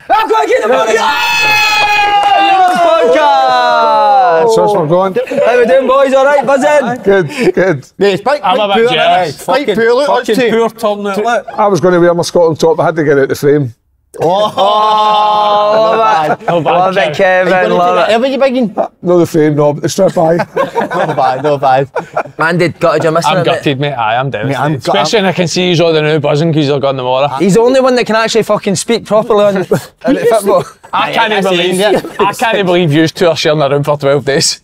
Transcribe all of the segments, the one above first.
I'm going to get the money! Podcast! So we're going. How we doing, boys? All right, buzzing? Good. Yeah, I'm a bit jealous. Fucking poor turnout. I was going to wear my Scotland top, but I had to get out the frame. Love it, Kevin, love it. Ever you bigging? No, the frame, no, but the strip eye. No bad. Man, did gutted, you're missing I'm it, gutted, mate. I'm devastated. Especially when I can see you all the new buzzing because you're gone tomorrow. He's the only one that can actually fucking speak properly on football. I can't believe you two are sharing a room for 12 days.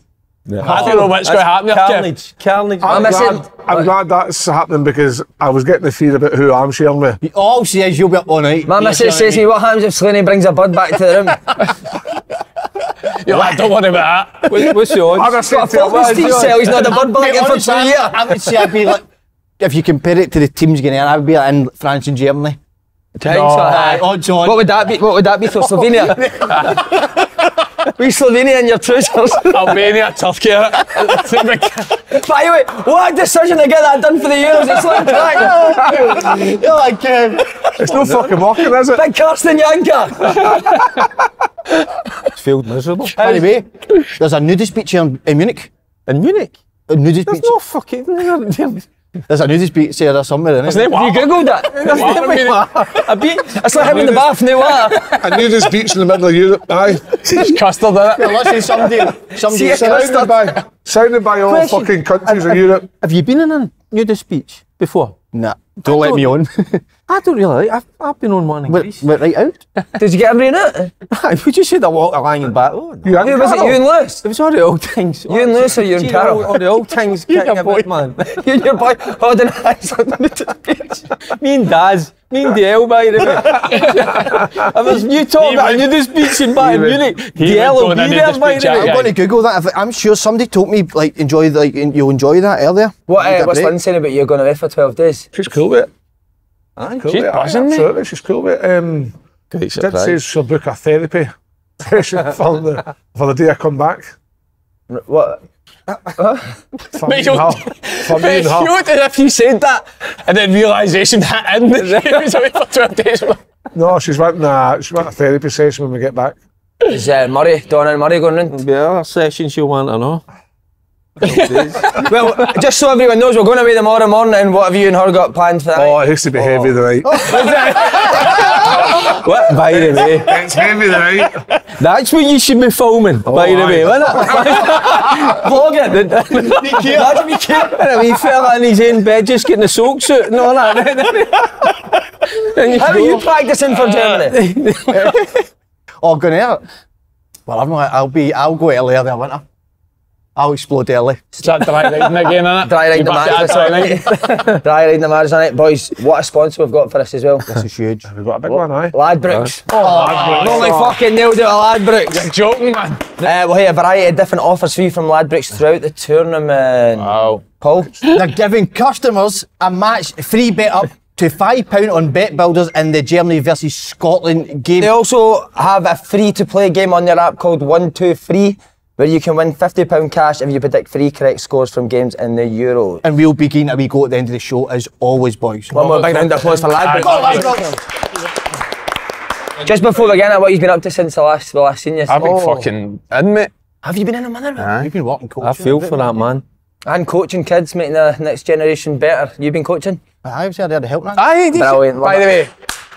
Yeah. I don't know what's going to happen there. Carnage. I'm glad that's happening because I was getting the fear about who I'm sharing with. All she is, you'll be up all night. My missus says to me, what happens if Slaney brings a bud back to the room? I don't worry about that. What's yours? He's got a fucking Steve cell, he's not the bud back in for 2 years. I would say I'd be like, if you compare it to the teams getting in, I would be like in France and Germany. What would that be? What would that be for Slovenia? We Slovenia in your trousers. Albania, Turkey. By the way, what a decision to get that done for the Euros. It's like You're like, it's no fucking walking, is it? Big Karsten Janker. It's filled miserable. Anyway, there's a nudist beach here in Munich. In Munich? A nudist beach. There's no fucking... There's a nudist beach here somewhere, isn't it? Have you googled it? It's like having the bath in the water. I knew this beach in the middle of Europe, aye. It's custard, isn't it? Listen, somebody Surrounded by all fucking countries in Europe. Have you been in a nudist beach before? Nah, don't let me on. I don't really like. I've been on one in Greece. Went right out. Did you get everything in it? Would you say I walked along and back? Oh, no. Who was it, you and Lewis? It was all the old things. You and Lewis or you and Carol? All the old things kicking about, man. You and your boy holding hands on the beach. Me and Daz. Me and Dale, by the way. You talk about a nudist beach in back in Munich. Dale will be there, by the way. I'm going to Google that. I'm sure somebody told me, like, you'll enjoy that earlier. What's Lynn saying about you going away for 12 days? She's cool with it. Aye, cool she's buzzing, mate. Absolutely, she's cool with it. She did say she'll book a therapy session for the day I come back. What? For me and her. You looked as if you said that and then realisation hit in that she was away for 12 days. No, she's wanting a therapy session when we get back. Is Donna and Murray going round? There'll be other sessions you'll want to know. Well, just so everyone knows, we're going away tomorrow morning, and what have you and her got planned for that? Oh, it has to be heavy tonight. What? By the way, it's heavy tonight. that's what you should be filming, by the way, wasn't it? Vlogging. Imagine me a wee fella in his own bed just getting a soak suit and all that. How are you practising for Germany? Going out? Well, I'll go earlier this winter. I'll explode early. Is that dry riding again, innit? Dry riding the mattress on it. Dry riding the mattress on it. Boys, what a sponsor we've got for us as well. This is huge. We've got a big one, aye. Ladbrokes. Only fucking nailed it at Ladbrokes. You're joking, man. We'll have a variety of different offers for you from Ladbrokes throughout the tournament. Wow. Paul? They're giving customers a match free bet up to £5 on Bet Builders in the Germany versus Scotland game. They also have a free-to-play game on their app called 1-2-3, where you can win £50 cash if you predict 3 correct scores from games in the Euros. And we'll be getting a wee go at the end of the show, as always, boys. One more big round of applause for Ladbrokes. Just before we get into what you've been up to since the last seen you. I've been fucking in, mate. Have you been in a minute? You've been working coaching. I feel for that, man. And coaching kids, making the next generation better. You've been coaching? I was there to help, man. Aye, brilliant. By the way,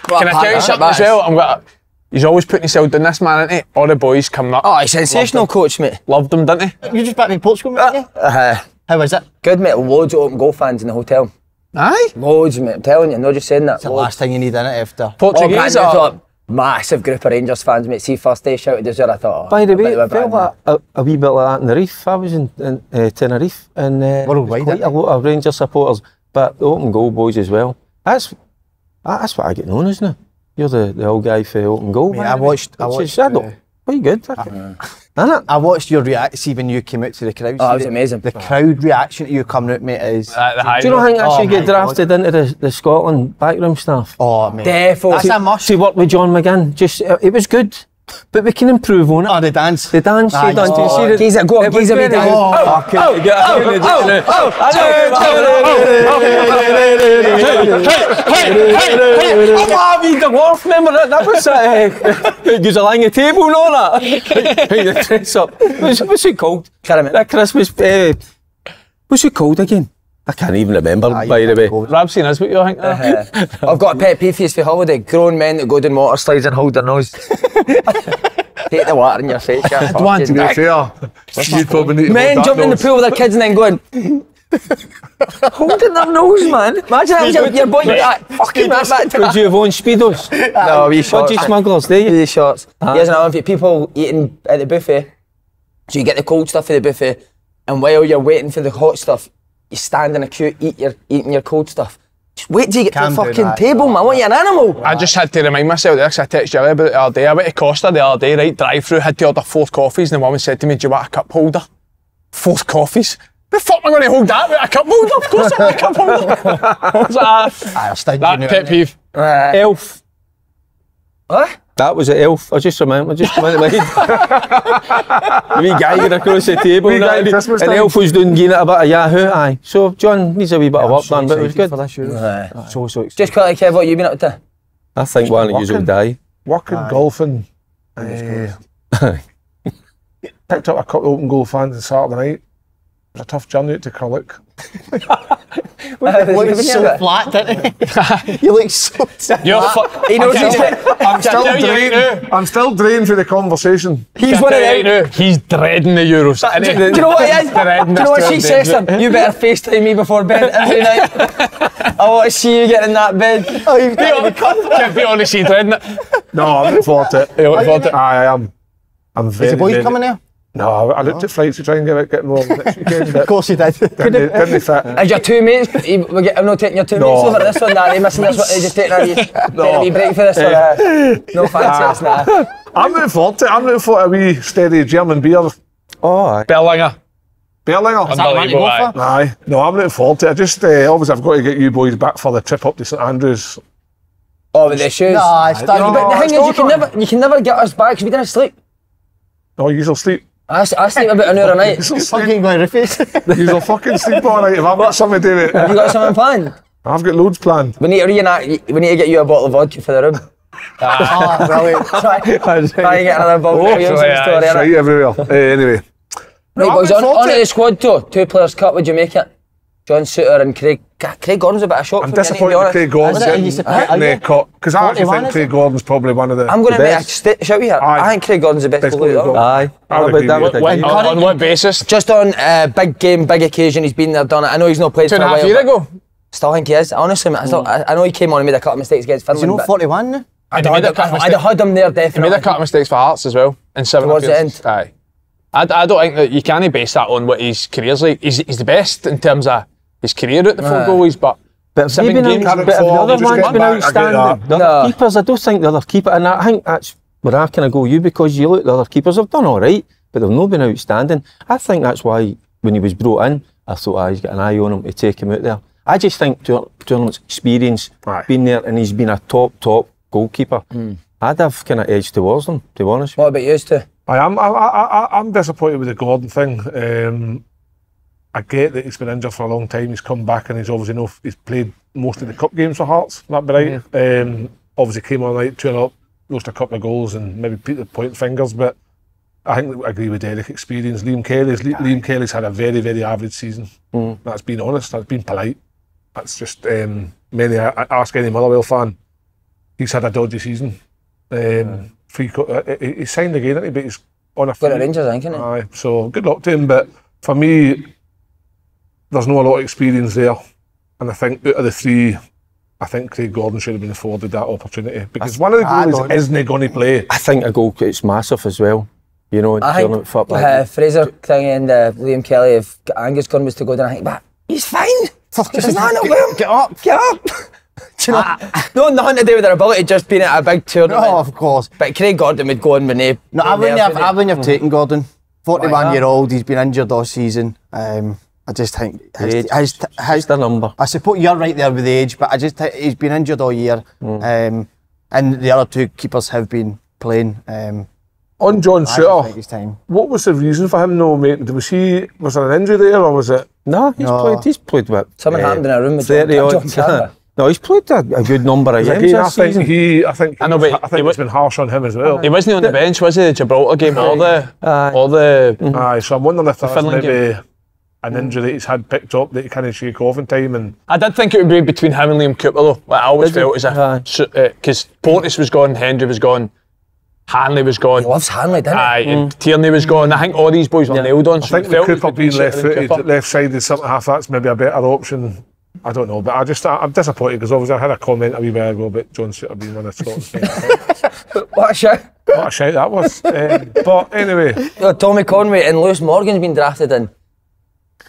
can I tell you something as well? He's always putting himself down, this man, isn't he? All the boys coming up. Oh, he's sensational coach, mate. Loved him, didn't he? You just back in Portugal, mate? How was it? Good, mate. Loads of open goal fans in the hotel. Aye? Loads, mate. I'm telling you, not just saying that. It's the last thing you need, innit, after. Portuguese massive group of Rangers fans, mate. See, first day shouted us there, I thought, by the way, it felt like a wee bit like that in the Reef. I was in Tenerife, and worldwide, quite a lot of Rangers supporters, but the open goal boys as well. That's what I get known as now. You're the old guy for open goal. Mate, I watched. Pretty good. I watched your reaction when you came out to the crowd. Oh, it was amazing. The crowd reaction to you coming out, mate, is... Do you not think I should get drafted into the Scotland backroom staff? Oh, mate. Defo. That's a must. To work with John McGinn. It was good But we can improve on it. Oh, the dance. The dance you done. Do you see it? Geezer, go on, It was geezer, very me down. good. Oh, we the wharf, remember that? That was you was lying a table and all that. Hey, the dress up. What's it called? That Christmas. What's it called again? I can't even remember, by the way. Rabsy knows what you think. I've got a pet peeve for holiday. Grown men that go down water slides and hold their nose. Take the water in your face. To be fair, you'd probably need to Men hold that jumping in the nose. pool with their kids and then going holding their nose, man. Imagine that your boy fucking that. Would you have owned Speedos? No, wee shots. Budgie smugglers, do you? Wee shots. Here's another one for you. People eating at the buffet. So you get the cold stuff at the buffet, and while you're waiting for the hot stuff, you stand in a queue, eating your cold stuff. Just wait till you get to the fucking table, man. What, you an animal? I just had to remind myself there, because I texted you about it the other day. I went to Costa the other day, right, drive-through, had to order 4 coffees, and the woman said to me, do you want a cup holder? 4 coffees? The fuck am I going to hold that with a cup holder? Of course I want a cup holder. I was like, that pet peeve. Elf. What? That was an elf. I just remember, just come into my head. The wee guy going across the table Wee and, guy at that, Christmas and time. Elf was doing getting it a bit of Yahoo, aye. So John needs a wee bit of work done, but it was good. So excited. Just quickly, Kev, what you been up to? I think one of you will die. Working, golfing. Picked up a couple of open goal fans on Saturday night. It was a tough journey out to Curlick. Look so flat, didn't he? You look so You're He knows he's I'm still drained through the conversation. He's one of them. He's dreading the Euros. Do you know what he is? Do you know what she says to him? You better FaceTime me before bed every night. I want to see you get in that bed. Oh, you've got Can't be honest, he's dreading it. No, I'm looking forward to it. You're looking forward to it? I am. I'm very, the boys very- coming there? No, I looked at flights to try and get involved next weekend. Of course you did. Didn't fit. Is your 2 mates? I'm not taking your 2 mates over this one. Nah, they missing this one. They just taking a wee break for this one. No fancy this, nah. I'm looking forward to it. I'm looking for a wee steady German beer. Oh, aye. Berlinger. Berlinger. Unbelievable, aye. Aye. No, I'm looking forward to it. I just, obviously, I've got to get you boys back for the trip up to St Andrews. Oh, with the shoes. Nah, it's done. But the thing is, you can never get us back because we didn't sleep. No, you'll sleep. I sleep about an hour a night. Fucking going to face. You'll fucking sleep all night if I've got something to do with it. Have you got something planned? I've got loads planned. We need to get you a bottle of vodka for the room. Ah, brilliant. Try and get another bottle of story. Right everywhere. Anyway. Right, boys, on to the squad tour. 2 players cut, would you make it? John Suter and Craig. Craig Gordon's a bit of a shock. I'm for me, disappointed with Craig Gordon's getting cut. Because I actually think Craig Gordon's probably one of the I'm going to make a best. shout here. Aye. I think Craig Gordon's the best Best goalie. goalie. Aye. I would agree with you. On what basis? Just on big game, big occasion, he's been there, done it. I know he's not played for a 2.5 while. years but ago. Still think he is. Honestly, I know he came on and made a couple of mistakes against Is he Finland. not 41 now? I'd have had him there He definitely. made a couple of mistakes for Hearts as well. In 7 Towards the appearances. Aye. I don't think that you can't base that on what his career's like. He's the best in terms of his career at the 4 goalies, but But have 7 they been games. out, but have the other just ones getting been back, I get outstanding? The No. other keepers, I don't think the other keeper, and I think that's where I kind of go you, because you look at the other keepers, they've done all right, but they've not been outstanding. I think that's why when he was brought in, I thought, he's got an eye on him to take him out there. I just think tournament's experience, been there, and he's been a top goalkeeper. I'd have kind of edged towards them, to be honest. What about you two? I'm disappointed with the Gordon thing. I get that he's been injured for a long time. He's come back and he's obviously he's played most of the cup games for Hearts. That'd be right. Obviously came on like 2-0, lost a couple of goals and maybe pointing fingers. But I think I agree with Derek. Experience. Liam Kelly's had a very, very average season. That's being honest. That's being polite. That's just ask any Motherwell fan. He's had a dodgy season. He signed again, didn't he? But he's on a Got a Rangers, I think, isn't he? Aye, so good luck to him. But for me, there's not a lot of experience there, and I think out of the 3, I think Craig Gordon should have been afforded that opportunity because one of the goalies isn't going to play. I think a goal it's massive as well. You know, in tournament football. Fraser thing and Liam Kelly, if Angus Gunn was to go down, I think, but he's fine. He's not no get up. Do you know, nothing to do with their ability, just being at a big tournament. Oh, of course. But Craig Gordon would go on with No, I wouldn't have taken Gordon. 41-year-old, he's been injured all season. I just think his the number. I suppose you're right there with the age, but I just think he's been injured all year. And the other 2 keepers have been playing. On John I just Souttar, think it's time. what was the reason for him no mate? Was there an injury there or was it? No, No. He's played with. Something happened in a room with 30 John odd. Campbell. No, he's played a good number of games Again, I this think season. I think I know, but I think it's been harsh on him as well. He wasn't on the bench, was he? The Gibraltar game, all the Aye, so I'm wondering if that's Finland maybe an injury that he's had picked up that he can't shake off in time. And I did think it would be between him and Liam Cooper though. Like, I always felt as if because Portis was gone, Hendry was gone, Hanley was gone. He loves Hanley, didn't he? Aye, and Tierney was gone. I think all these boys were nailed on. I So think it with felt Cooper it being could be left-footed, Cooper. left-sided centre half, that's maybe a better option. I don't know, but I'm disappointed because obviously I had a comment a wee while ago about John Souttar being one of Scotland's favourites. What a shout. What a shout that was. But anyway, Tommy Conway and Lewis Morgan's been drafted in.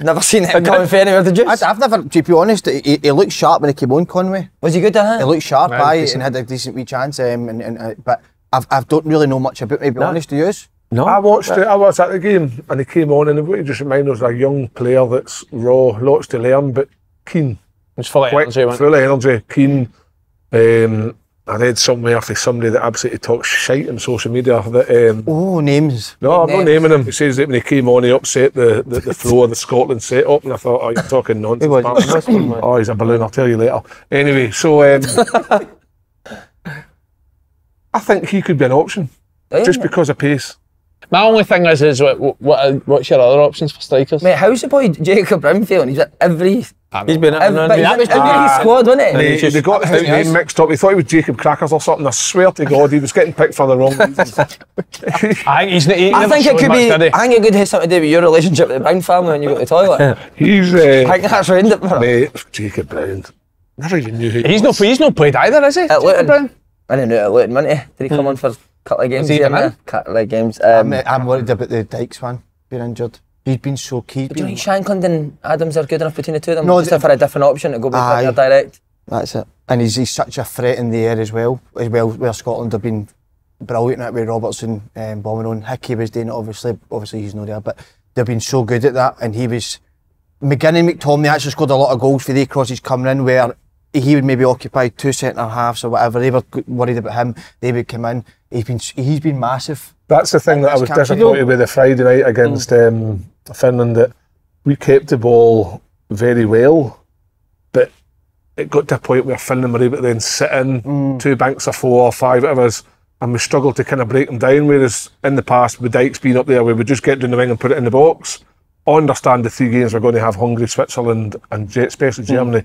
Never seen him coming for anywhere, did you? I've never, to be honest, he looked sharp when he came on, Conway. Was he good at He that? looked sharp, Right, aye, decent. and had a decent wee chance. But I don't really know much about him, to be honest, to you. No, I watched it. I was at the game and he came on, and it just reminded us of a young player that's raw, lots to learn, but keen. It's full of Quick, energy, wasn't it? full of energy, keen. I read somewhere for somebody that absolutely talks shite on social media that Oh, names. no, I'm not Names. naming him. He says that when he came on, he upset the flow of the Scotland setup, and I thought, oh, you're talking nonsense. He was- man. he was one, man. Oh, he's a balloon. I'll tell you later. Anyway, so I think he could be an option just because of pace. My only thing is what's your other options for strikers? Mate, how's the boy Jacob Brown feeling? He's at every he's been in but and he's every squad, wasn't he? They, just- they got his name mixed up. He thought he was Jacob Crackers or something. I swear to God, he was getting picked for the wrong reasons. I think he's. He I never think it showed could much, be. did he? I think it could have something to do with your relationship with the Brown family when you go to the toilet. He's I think that's ruined it for him. mate, Jacob Brown. Never even knew who he He's was. not played either, is he? At Jacob Luton. Brown? I didn't know it at Luton, wasn't he? Did he come on for a couple of games? he here come and in? there? Couple of games. I'm worried about the Dykes one being injured. He's been so key. Do you think Shankland and Adams are good enough between the two of them? No, Just for a different option to go back Aye. there direct. That's it. And he's such a threat in the air as well where Scotland have been brilliant at it with Robertson and bombing on. Hickey was doing it, obviously he's not there, but they've been so good at that. And he was, McGinn and McTominay actually scored a lot of goals for the crosses coming in where he would maybe occupy two centre halves or whatever. They were worried about him, they would come in. He's been massive. That's the thing that I was That's disappointed with the Friday night against Finland, that we kept the ball very well, but it got to a point where Finland were able to then sit in two banks of 4 or 5 of us, and we struggled to kind of break them down, whereas in the past with Dykes being up there, we would just get down the wing and put it in the box. I understand the 3 games we're going to have Hungary, Switzerland and especially Germany.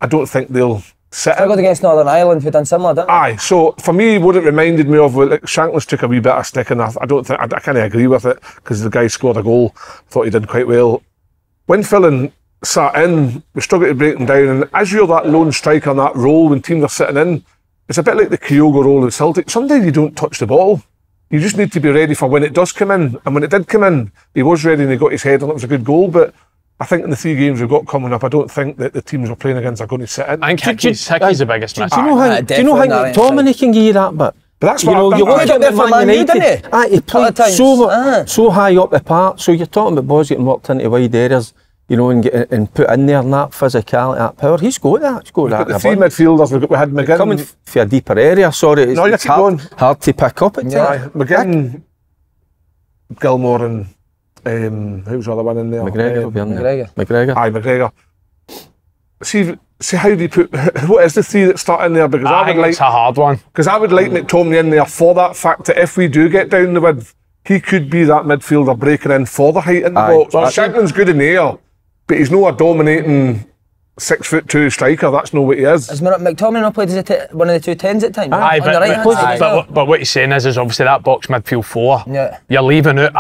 I don't think they'll sit Struggled in. against Northern Ireland, who done similar, didn't they? Aye, so for me, what it reminded me of, like, Shankland's took a wee bit of stick, and I can't agree with it because the guy scored a goal. Thought he did quite well. When Finland sat in, we struggled to break them down, and as you're that lone striker in that role when teams are sitting in, it's a bit like the Kyogo role of Celtic. Sometimes you don't touch the ball. You just need to be ready for when it does come in, and when it did come in, he was ready and he got his head, and it was a good goal. But I think in the 3 games we've got coming up, I don't think that the teams we're playing against are going to sit in. I think Hickey's the biggest miss. Do you know how definitely not McTominay can give you that bit? But that's You what know, I've you done. look Aye. at Bit for Man Man U, United. didn't he? Aye, he Couple of played times. so high up the park. So you're talking about balls getting worked into wide areas, you know, and put in there, and that physicality, that power. He's got that. He's got that. But the in 3 him. midfielders, we had McGinn. Coming for a deeper area, sorry, it's, No, you it's keep hard, going. hard to pick up at Aye, times. McGinn, Gilmore and who was the other one in there? McGregor will be in there. McGregor. McGregor. Aye, McGregor. See how do you put, what is the 3 that start in there? Because I think it's a hard one. I would like McTominay in there for that fact that if we do get down the width, he could be that midfielder breaking in for the height in the Aye. box. Well, Shankland's good in the air, but he's not a dominating 6'2" striker. That's not what he is. Has McTominay not played as one of the 2 10s at times? Aye, On the right-hand side as well? but what he's saying is obviously that box midfield 4. Yeah. You're leaving out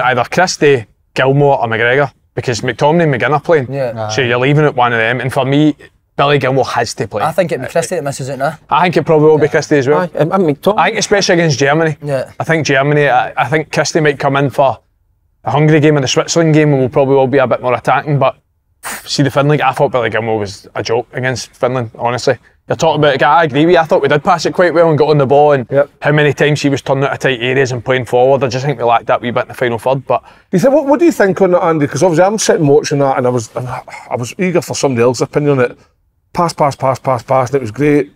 either Christie, Gilmore or McGregor, because McTominay and McGinn are playing. Yeah. So you're leaving out one of them, and for me, Billy Gilmore has to play. I think it'd be Christie that misses it now. I think it probably will be Christie as well. Aye, and McTominay. I think especially against Germany. Yeah. I think Germany, I think Christie might come in for a Hungary game and the Switzerland game, and will probably all be a bit more attacking. But see the Finland, I thought Billy Gilmore was a joke against Finland, honestly. You're talking about, I agree with you, I thought we did pass it quite well and got on the ball, and how many times he was turning out of tight areas and playing forward. I just think we lacked that wee bit in the final third. But What do you think on that, Andy? Because obviously I'm sitting watching that, and I was eager for somebody else's opinion on it. Pass, and it was great.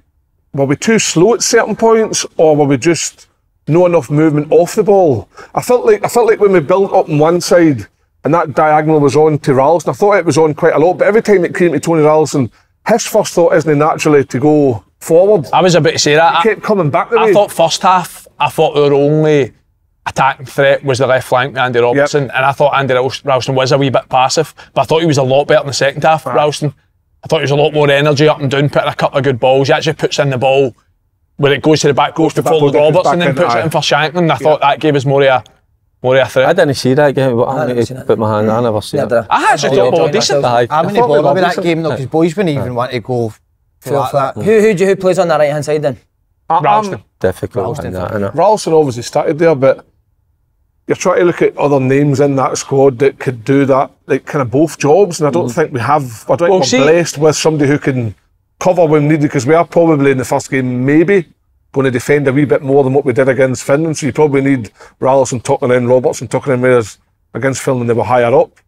Were we too slow at certain points, or were we just no enough movement off the ball. I felt like when we built up on one side and that diagonal was on to Ralston, I thought it was on quite a lot, but every time it came to Tony Ralston, his first thought isn't naturally to go forward. I was about to say that. He kept coming back the way. I thought first half, our only attacking threat was the left flank with Andy Robertson, and I thought Andy Ralston was a wee bit passive, but I thought he was a lot better in the second half. Ralston, I thought he was a lot more energy up and down, putting a couple of good balls. He actually puts in the ball where it goes to the back post before Robertson, and then puts it in for Shankland. I thought that gave us more of a threat. I didn't see that game, but I need to put my hand. I never seen it. I actually thought ball decent. I'm in the ball with that game though, because boys wouldn't even want to go for that. Who plays on the right hand side then? Ralston. Difficult. Ralston obviously started there, but you're trying to look at other names in that squad that could do that, like kind of both jobs, and I don't think we have. I don't think we're blessed with somebody who can cover when needed, because we are probably in the first game maybe going to defend a wee bit more than what we did against Finland. So you probably need Ralston tucking in, Robertson tucking in, whereas against Finland they were higher up.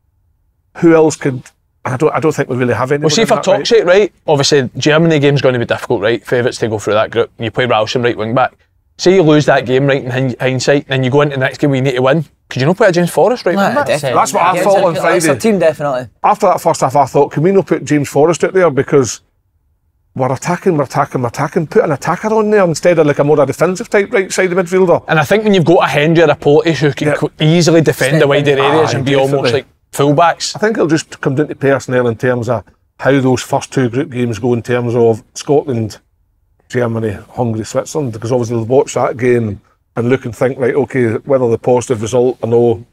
Who else could? I don't think we really have any. Well, see, for talk's sake, right? Obviously, Germany game's going to be difficult, right? Favourites to go through that group. You play Ralston right wing back. Say you lose that game, right, in hindsight, and you go into the next game where you need to win. Could you not put a James Forrest right wing back? That's what I thought on Friday. That's a team, definitely. After that first half, I thought, can we not put James Forrest out there, because we're attacking. Put an attacker on there instead of like a more defensive type right side of midfielder. And I think when you've got a Hendry or a Porty who can easily defend the wider areas and be almost like fullbacks. I think it'll just come down to personnel in terms of how those first two group games go in terms of Scotland, Germany, Hungary, Switzerland, because obviously they'll watch that game and look and think, right, okay, whether the positive result or no,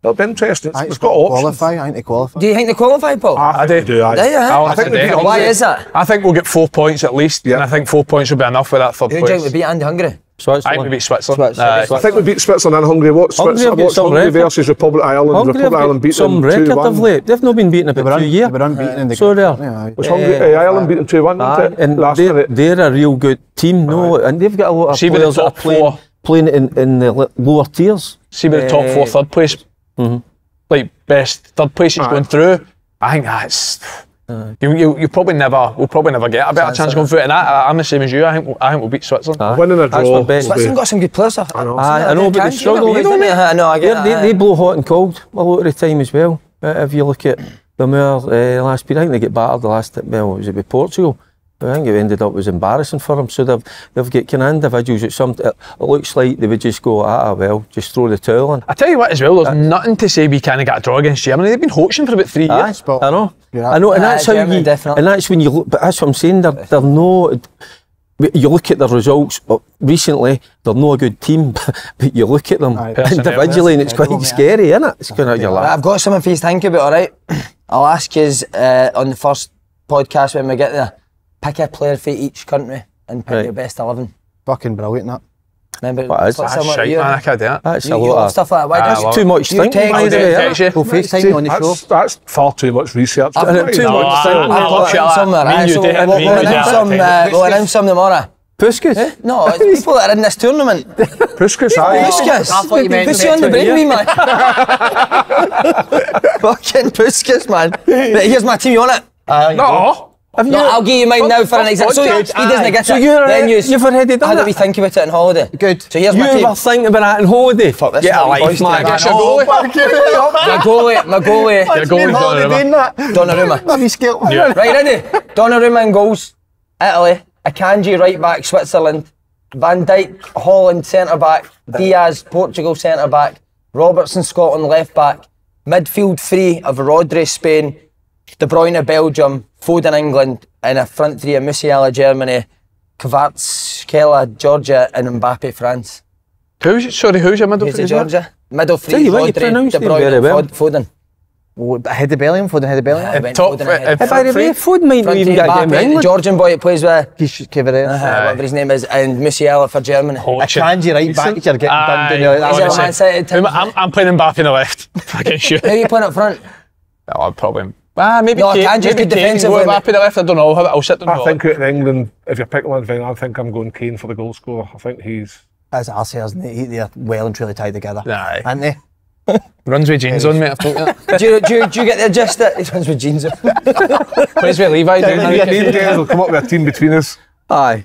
it'll be interesting. It's got options. I think they qualify. Do you think they qualify, Paul? I think they do. I think they do. Why is that? I think we'll get 4 points at least, and I think 4 points will be enough for that third Who do you think place. we beat Andy Hungary? I think we beat Switzerland. I think we beat Switzerland and Hungary. What's Hungary versus Republic of Ireland? Republic of Ireland beat them 2-1. They've not been beaten about 2 years. They were unbeaten in the So group. there. Was Ireland beaten 2-1? And they're a real good team, and they've got a lot of players that are playing in the lower tiers. See with the top 4 third place, like best third place is going through. I think that's you probably never. We'll probably never get a better chance going through it. And I'm the same as you. I think we'll beat Switzerland. Winning a draw. Switzerland got some good players. I know. I know, but they struggle. They blow hot and cold a lot of the time as well. If you look at the last period, I think they get battered the last. Well, was it with Portugal? I think it ended up was embarrassing for them. So they've got kind of individuals that it looks like they would just go, just throw the towel in. I tell you what as well, there's nothing to say we can't get a draw against Germany. They've been hoaching for about 3 years. I know, and that's how Germany, definitely. and that's when you look. But that's what I'm saying. They're no. You look at the results recently. They're not a good team, but you look at them individually, and it's quite scary, isn't it? It's kind of your I've got something for you to think about. All right, I'll ask you on the first podcast when we get there. Pick a player for each country and pick your best 11. Fucking brilliant, that. Remember, That's shite, man. I can't do that. That's you a lot of stuff like that. Why That's too much thinking. I'll We'll FaceTime you on the show. That's far too much research. Too much thinking. We'll announce some tomorrow. Puskas? No, it's people that are in this tournament. Puskas, Puskas. I thought you meant Pussy on the brain, me man. Fucking Puskas, man. Right, here's my team. You want it? No. I'll give you mine now for an example. So he doesn't get it. Then you've already done how do it. we think about it on holiday? Good. So here's my team. You were thinking about that on holiday. Fuck this. Get a life, man. My goalie. Your goalie's Donnarumma. Have you skilled? Right, ready? Donnarumma in goals. Italy. Akanji right back. Switzerland. Van Dijk Holland centre back. Diaz Portugal centre back. Robertson Scotland left back. Midfield three of Rodri Spain. De Bruyne Belgium. Foden England. And a front three of Musiala Germany. Kvaratskhelia Georgia and Mbappe France. Who's your middle three? Georgia. Middle three. Tell you what, you Rodri, pronounced De it very Bruyne, well. Foden. Head of Bellingham, Foden head of Bellingham. Top By the way, Foden might not even get a game in England. Georgian boy that plays with Kvaratskhelia. whatever his name is, and Musiala for Germany. Akanji right back, you're getting done down there. Is it a Man City team? I'm playing Mbappe on the left. Against you. Who are you playing up front? I'll probably. Maybe No, Kane. Akanji's Maybe good Kane. defensively. Mbappe on the left. I don't know. I'll sit down. I think out in England, if you're picking one thing, I think I'm going Kane for the goal scorer. I think he's. As Arsenal, isn't it? They're well and truly tied together. Aye. Aren't they? Runs with jeans on, mate. I've told you. do you get the gist that he runs with jeans on? Plays with Levi. These guys will come up with a team between us. Aye,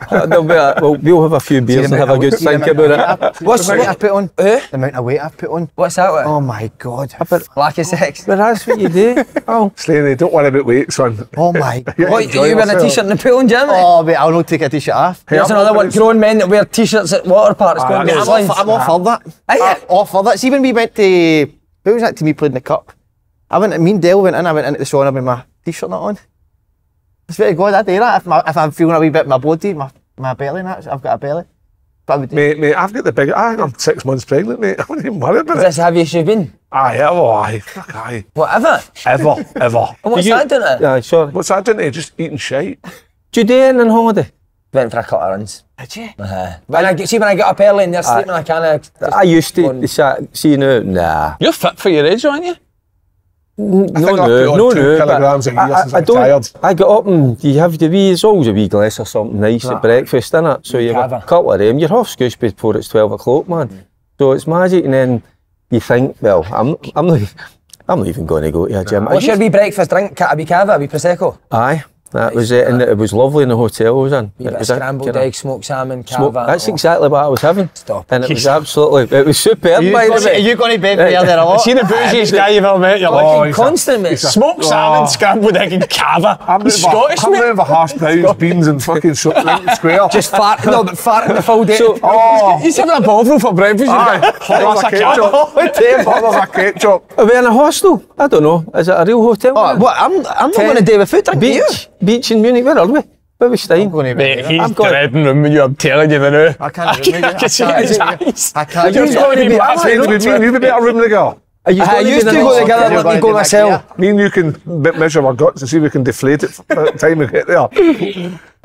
we'll have a few beers and have a good think about it. What's the weight I've put on? Who? The amount of weight I've put on. What's that? Oh my God. Lack of sex. But that's what you do. Oh, Slaney, don't worry about weight, son. Oh my God. You're What, you enjoying wearing a yourself. t-shirt in the pool in Germany? Oh, mate, I'll not take a t-shirt off. There's another one. Grown men that wear t-shirts at water parks. Ah, Going that to is- lines. I'm all for that. Aye. I'm all for that. See, when we went to, who was that team we played in the cup? Me and Dale went in, I went into the sauna with my t-shirt not on. It's very good, I do that. If I'm feeling a wee bit in my body, my belly and that, I've got a belly. But I would do. Mate, I've got the big. I'm 6 months pregnant, mate. I wouldn't even worry about Is it. this the heaviest you've been? Aye, aye, fuck aye. Whatever. Ever. And what's that doing to? aye, sorry. What's that doing to you? Just eating shite? Do you do anything on holiday? Went for a couple of runs. Did you? When I get up early and they're sleeping, I kind of. I used to see now. Nah. You're fit for your age, aren't you? No, think I've put on 2 kilograms a year since I'm tired. I got up and you have the wee, there's always a wee glass or something nice at breakfast, innit? So you have a Cava. couple of them, you're half scoosed before it's 12 o'clock, man. So it's magic, and then you think, well, I'm not even going to go to a gym. What's your wee breakfast drink? A wee cava, a wee prosecco? Aye, that was it, and it was lovely in the hotel I was in. Wee It bit of was a scrambled kinda egg, smoked salmon, smoke- cava. That's oh. exactly what I was having. Stop. And it was absolutely, it was superb, by the Are way. you going to bed there a lot? See the bougiest guy you've ever met, you're Oh, like, he's Constant, mate. smoked salmon, scrambled egg and cava. He's Scottish, I'm mate. out of a hash browns, beans and fucking Lincoln Square. Just farting, no, but farting the full day. So- oh, He's having a bovril for breakfast. aye, bottles of ketchup. Bottles of ketchup. Are we in a hostel? I don't know. Is it a real hotel? Oh, what? I'm not going to do with food drink. You? Beach in Munich, where are we? Where we staying? I'm going to Mate, bed. he's I'm going- dreading them when you're telling you the now. I can't remember. I can see it in his eyes. I can't You're remember. going to be I'm saying with me and you be better room together. Are you I going used to be the go next- together, You're let me going go to be myself. Me and you can measure our guts and see if we can deflate it by the time we get there.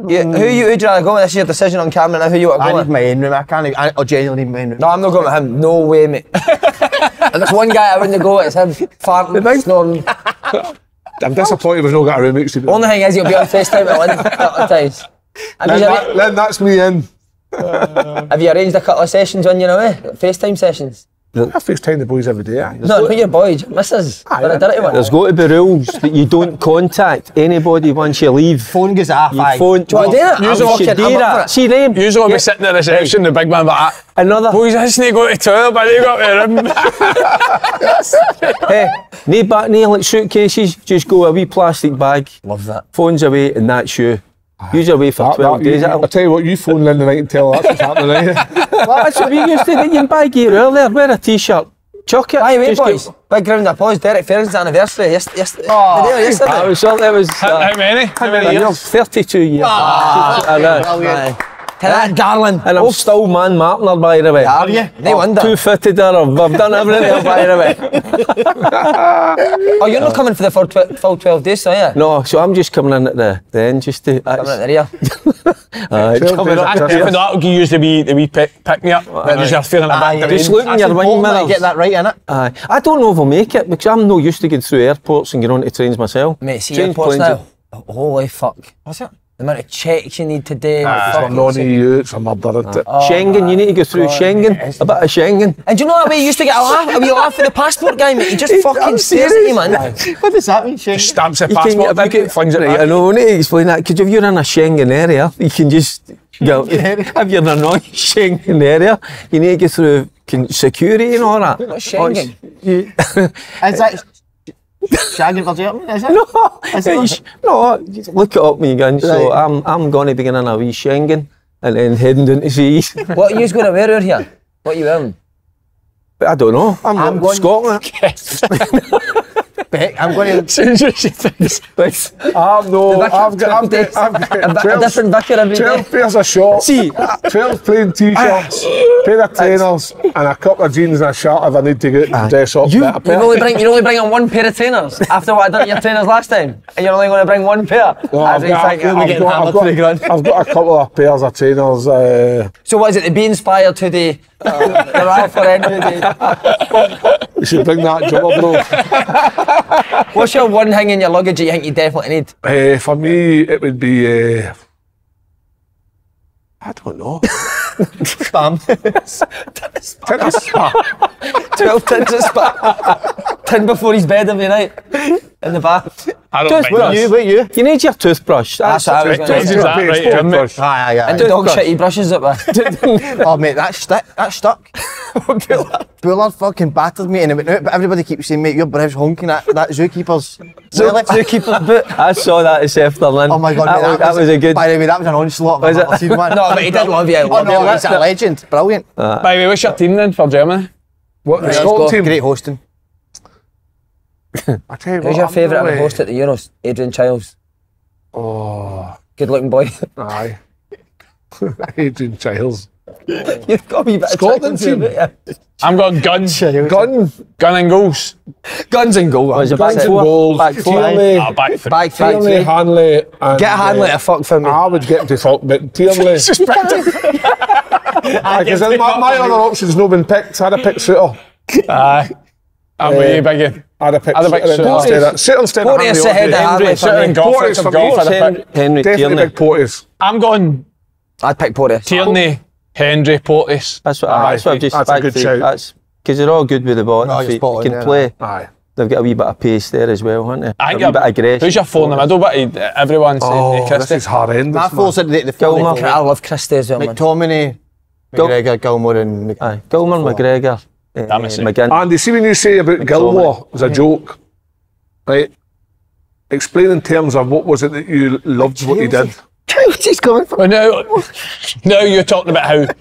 Yeah, who'd you rather go with? This is your decision on camera now, who you want to I go need with? my own room. I can't. I genuinely need my own room. No, I'm not going with him. No way, mate. And there's one guy I wouldn't go with, it's him farting, snoring. I'm disappointed we've not got a room next to me. Only thing is, he'll be on FaceTime at Lynn a couple of times. Then that's me in. Have you arranged a couple of sessions when you're away? FaceTime sessions? I FaceTime the boys every day. Aye. No, not your boy, your missus. But a dirty one. There's got to be rules that you don't contact anybody once you leave. Phone goes off. You Aye. phone. Do you want to do that? You I'm should fucking- do I'm up for that. it. See them. Usually when we sit in the reception, the big man like, Another. boys, I just need to go to the toilet, but they got to the room. Hey, no back nail like suitcases. Just go a wee plastic bag. Love that. Phones away, and that's you. You're away for 12 days. I'll tell you what, you phone Lynn tonight and tell her that's what's happening. Right? Well, that's what we used to do. You can buy gear earlier. Wear a t-shirt. Chuck it. Aye, wait, Just boys. Big round of applause. Derek Ferguson's anniversary. Yesterday. The day or yesterday. That was all. That was How many? How many years? 32 years. I know. Brilliant. To that darling. And I'm still man Martiner, by the way. Are you? No wonder. 250 there. I've done everything, by the way. Oh, you're not coming for the full 12 days, so yeah? No, so I'm just coming in at the end, just to. Coming at the rear. It's coming up. That's perfect. That'll give you the wee pick me up. When you're feeling a bit Just drained. look in your wing Important that mirrors. you get that right, innit? Aye. I don't know if I'll make it because I'm not used to going through airports and getting onto trains myself. Mate, see Train airports planes now. Holy fuck. What's it? The amount of checks you need to do. It's for non-EU, it's a murder, isn't it? Schengen, you need to go through Schengen. A bit of Schengen. And do you know that way you used to get a wee laugh at the passport guy, mate? He just fucking stares at you, man. What does that mean, Shane? Stamps the You can passport, get a big, flings it right, back. I know, I need to explain that because if you're in a Schengen area, you can just go. If you're in a non-Schengen area, you need to go through security and all that. What's Schengen? Is that shagging for Germany? Is it? No, Is it? no, look it up me again. So I'm going to begin in a wee Schengen and then heading down to sea. What are you going to wear out here? What are you wearing? But I don't know. I'm I'm going going- Scotland. Beck, I'm going to. Soon as you think But I've got A different vicar every day. 12 pairs of shorts, See, 12 plain t-shirts, pair of trainers, and a couple of jeans and a shirt if I need to go dress up. You- Better pair. You're only bringing one pair of trainers after what I done to your trainers last time, and you're only going to bring one pair. No, As you think, you'll be getting hammered to the ground. I've got a couple of pairs of trainers. So what is it? To be inspired to the Ralph Lauren? You should bring that jumper, bro. What's your one thing in your luggage that you think you definitely need? For me, it would be. I don't know. Spam. Tennis. 12 tins of spam. 10 before his bed every night in the bath. I don't mind What this. you? You need your toothbrush. That's what I was going to Is say. that right, Jim? Aye. And the dog shit he brushes it with. Oh mate, that stuck. Bullard fucking battered me and it went out, but everybody keeps saying, mate, your brow's honking that zookeeper's Zookeeper's boot. I saw that at Sefterlin. Oh my god, mate, that was a good. By the way, that was an onslaught I've ever seen, man. No, but he did love you. Oh no, he's a legend. Brilliant. By the way, what's your team then for Germany? What, the Let's Scotland go. team? Great hosting. I tell you Who's what, your I'm favourite really- host at the Euros? Adrian Childs. Oh, Good looking boy. aye. Adrian Childs. You've got a wee bit Scotland of chicken to team. it, I'm going guns. Gun. Gun and goals. yeah. Guns and goal. Was it Guns back and four? goals. Back four. Tierney. Ah, back for Bag Tierney, three. Hanley. And, Get Hanley to fuck for me. I would get him to fuck, but Tierney. Because my other option's not been picked. I'd have picked Suter. Aye. I'm with you, Biggie. I'd have picked I'd have picked Suter Suter. Suter instead of Porteous Hanley. ahead of obviously. Hanley. Suter and Goff. Porteous for Goff me. I'd have picked. Henry Definitely Tierney. big Porteous. I'm going I'd pick Porteous. Tierney, Henry, Portis. That's what Aye, I've just that's a back good three. shout. That's because they're all good with the ball. No, you're Feet. spot on, They can yeah, play. Aye. They've got a wee bit of pace there as well, haven't they? I A think wee bit of aggression. who's your four in the middle? But everyone's saying Oh, this Christie. is horrendous. My four's at the Gilmour. I love Christie as well, man. McTominay, McGregor, Gilmour and Aye, Gilmour, McGregor, Damn it, McGinn. Andy, see when you say about Gilmore as a joke, right? Explain in terms of what was it that you loved what he did. He's coming from. Well, now you're talking about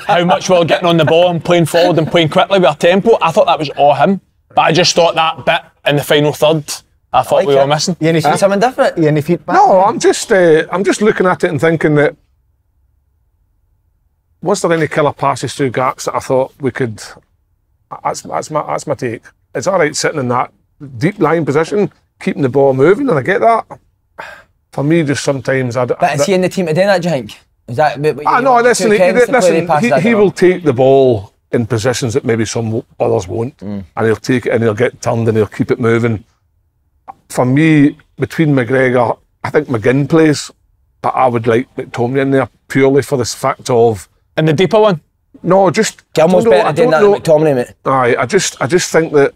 how much we were getting on the ball and playing forward and playing quickly with our tempo. I thought that was all him, but I just thought that bit in the final third, I thought we were missing. You any Something different. any feedback? No, I'm just looking at it and thinking that was there any killer passes through gaps that I thought we could? That's my take. It's all right sitting in that deep line position, keeping the ball moving, and I get that. For me, just sometimes But is he in the team today, that, do you think? Is that what you no, want? listen, Two Kens to play the passes, I he don't will know. take the ball in positions that maybe some others won't, and he'll take it and he'll get turned and he'll keep it moving. For me, between McGregor, I think McGinn plays, but I would like McTominay in there purely for this fact of And the deeper one, no, just Gilmour's I don't know, better I doing that don't than know. McTominay, mate. Aye, I just think that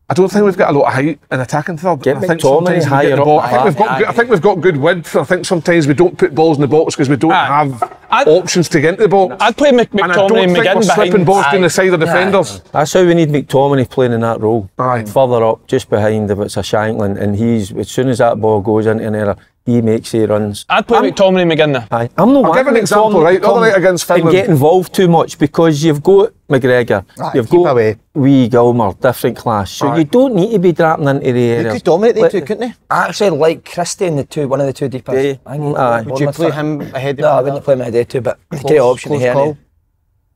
I don't think we've got a lot of height in attacking third. Get I think McTominay sometimes we higher get the up ball. the I think we've got. I think we've got good width. I think sometimes we don't put balls in the box because we don't have options to get into the box. I'd play and I don't McTominay and think we're McGinn slipping behind. balls down the side of defenders. That's how we need McTominay playing in that role. Aye. Further up, just behind if it's a Shankland, and he's as soon as that ball goes into an error, he makes he runs. I'd play McTominay and McGinn there. Aye. I'm not I'll give an example, right? The other night against and Finland. get involved too much because you've got McGregor, Aye, you've keep got away. wee Gilmour, different class, so Aye. you don't need to be dropping into the They area. could dominate them too, couldn't they? I actually like Christie in one of the two deepers. Yeah. I think Aye. Would you play him ahead of No, I wouldn't play him ahead of two, but great option close here. call.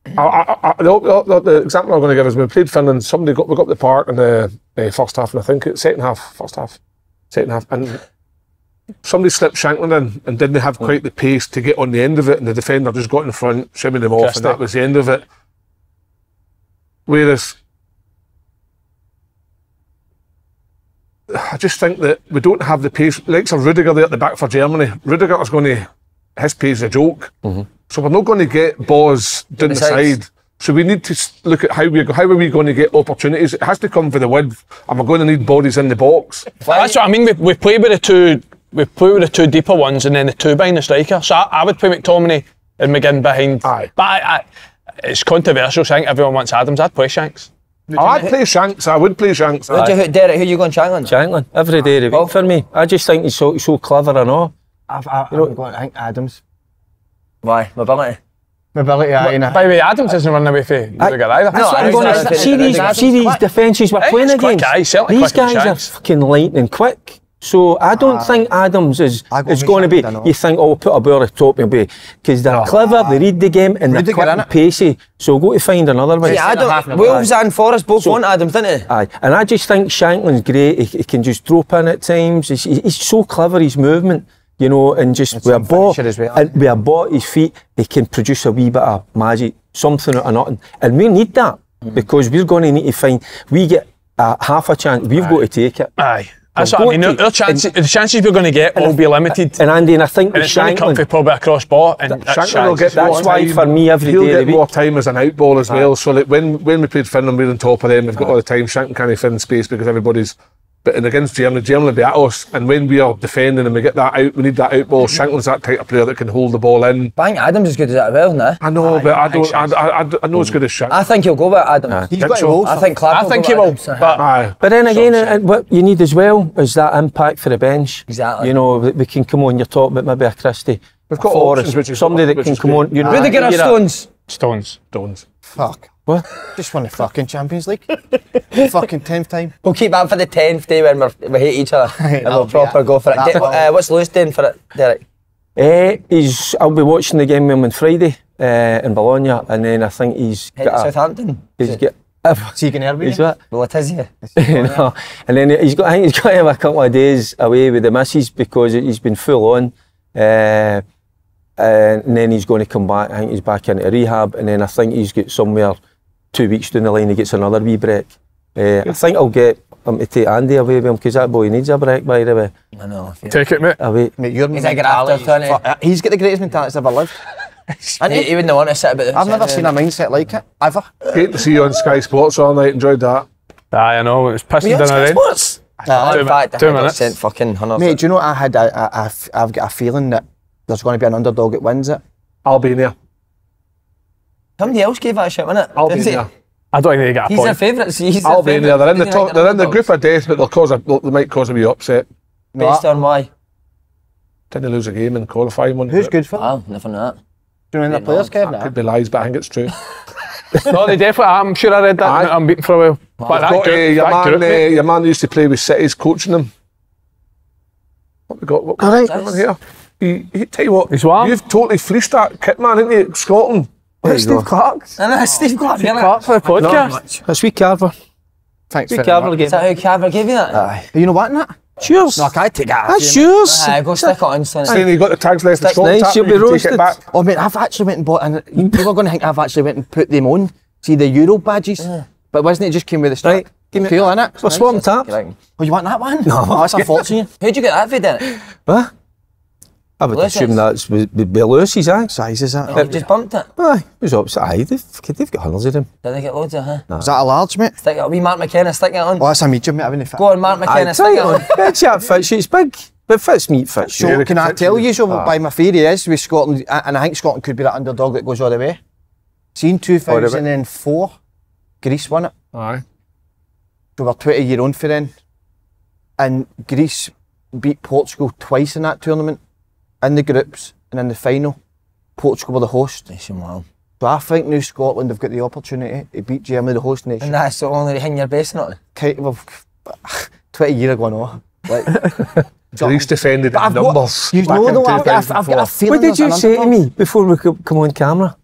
The example I'm going to give is we played Finland. We got up the park in the first half, and I think it's second half, and somebody slipped Shankland in and didn't have quite the pace to get on the end of it, and the defender just got in front, shimming them off, Christie. and that was the end of it. Whereas I just think that we don't have the pace. Like some Rudiger there at the back for Germany. Rudiger is going to, his pace is a joke. So we're not going to get balls down the sides. side. So we need to look at how are we going to get opportunities. It has to come for the width, and we're going to need bodies in the box. That's what I mean. We play with the two. We play with the two deeper ones and then the two behind the striker. So I would play McTominay and McGinn behind. Aye. But it's controversial. I think everyone wants Adams. I'd play Shanks. I'd play Shanks. I would play Shanks. Derek, who you going, Shankland? Shankland, every day of the week for me. I just think he's so clever and all. I'm going, I think Adams. Why? Mobility. Mobility, aye. By the way, Adams isn't running away for Rudiger either. That's what I'm I going was to gonna see. say, See these defences we're playing he's quick, against. aye, certainly These quicker than guys are Shanks. fucking lightning quick. So I don't think Adams is I go going with to be. Shankland, I know. You think, oh, put a ball at the top and be because they're clever, they read the game and they're Rudiger, quick and innit? pacey. So go to find another one. Yeah, Wolves and Forest both want Adams, didn't they? Aye, and I just think Shankland's great. He can just drop in at times. He's so clever. His movement, you know, and just with a ball, finisher as well. and with a ball at his feet, he can produce a wee bit of magic, something out of nothing. And we need that because we're going to need to find. We get half a chance. We've got to take it. Aye. That's We've what I mean. got to- The chances we're going to get will be limited. And Andy, and I think And with it's going to come for Shankland, probably a cross ball. And that's Shankland will Shanks. get more that's why time. for me every He'll day of get the more week. time as an out ball as well. So like when we played Finland, we were on top of them. We've got all the time. Shankland can't fill in space because everybody's But against Germany, Germany will be at us, and when we are defending and we get that out, we need that out ball. Shanklin's that type of player that can hold the ball in. But I think Adam's as good as that as well, no? I know, but I know as good as Shanklin. I think he'll go with Adam. He's got goals. I think Clark I think he will. But then again, what you need as well is that impact for the bench. Exactly. You know, we can come on, you're talking about maybe a Christie. We've got Forrest, options, which is somebody that which can is come good. on. You know, Rudiger or Stones? Stones. Stones. What? Just won the fucking Champions League. Fucking 10th time. We'll keep that for the 10th day when we hate each other. And we'll proper go for it. What's Lewis doing for it, Derek? I'll be watching the game with him on Friday in Bologna, and then I think he's Head to Southampton? He's got. Seeking Herbie. He's what? Well, it is, yeah. No. And then I think he's got to have a couple of days away with the missus because he's been full on. And then he's going to come back. I think he's back into rehab, and then I think he's got somewhere 2 weeks down the line he gets another wee break. I think I'll get him to take Andy away with him because that boy needs a break, by the way. I know. Take it, mate. Away. Mate, your He's a grafter, Tony. He's got the greatest mentality that's ever lived. He wouldn't want to sit about this. I've never seen a mindset like it, ever. Great to see you on Sky Sports all night. Enjoyed that. Aye, I know. It was pissing Sky down then. Sports? In fact, 2 minutes. 100% fucking 100%. Mate, do you know what I had? I've got a feeling that there's going to be an underdog that wins it. Albania. Somebody else gave that a shit, wasn't it? Albania. I don't think they get a He's their point. favourites. He's their Albania. They're in the favourite. top. They're in the group of death, but they might cause a wee upset. Based on why? Didn't lose a game in qualifying one. Who's good for? Wow, never know that. Do you know the players, Kevin? Could be lies, but I think it's true. No, they definitely. I'm sure I read that. Aye. I'm beaten for a while. But that Got, group, that group, mate. your man used to play with City's coaching them. What we got? What All right. on here? He tell you what. He's warm. You've totally fleeced that kit man, haven't you? Scotland. There you go. Clark. And that's Steve Clark. Clark for the podcast. That's wee Carver. Thanks Wee very Carver much. Is that who Carver gave you that? Aye. Are you know what in that? Cheers. No, I can't take that. That's yours. Aye, go stick it on, son. Saying you got the tags left in That's Scotland. nice, tap, you'll you be can take roasted. it back. Oh, mate, I've actually went and bought, and people are going to think I've actually went and put them on. See the Euro badges? But wasn't it just came with the strap? Right, give me- Cool, innit? Well, swap taps. Oh, you want that one? No. Oh, that's a fortune. Who'd you get that for, Derek? What? I would Lewis's? assume that's would be Lewis's, aye. Size is that? You've just bumped it. Aye, it was opposite. Aye, they've got hundreds of them. Did they get loads of, huh? Is that a large, mate? Stick it on. Wee Mark McKenna, stick it on. Oh, that's a medium, mate. I wouldn't fit. Go on, Mark McKenna, Aye, stick it on. Bed chap fits you, it's big, but fits me, it fits you. So, can I tell you, so by my theory is with Scotland, and I think Scotland could be that underdog that goes all the way. See, in 2004, Greece won it. Aye. We were 20 year on for then. And Greece beat Portugal twice in that tournament, in the groups and in the final. Portugal were the host. Wow. So I think now Scotland have got the opportunity to beat Germany, the host nation. And that's the only thing you're basing it on. Well, 20 years ago, no. Like, Greece defended in numbers. You back know, in though, I've got a 2004. feeling. What did there's you an say to underdog. me before we could come on camera?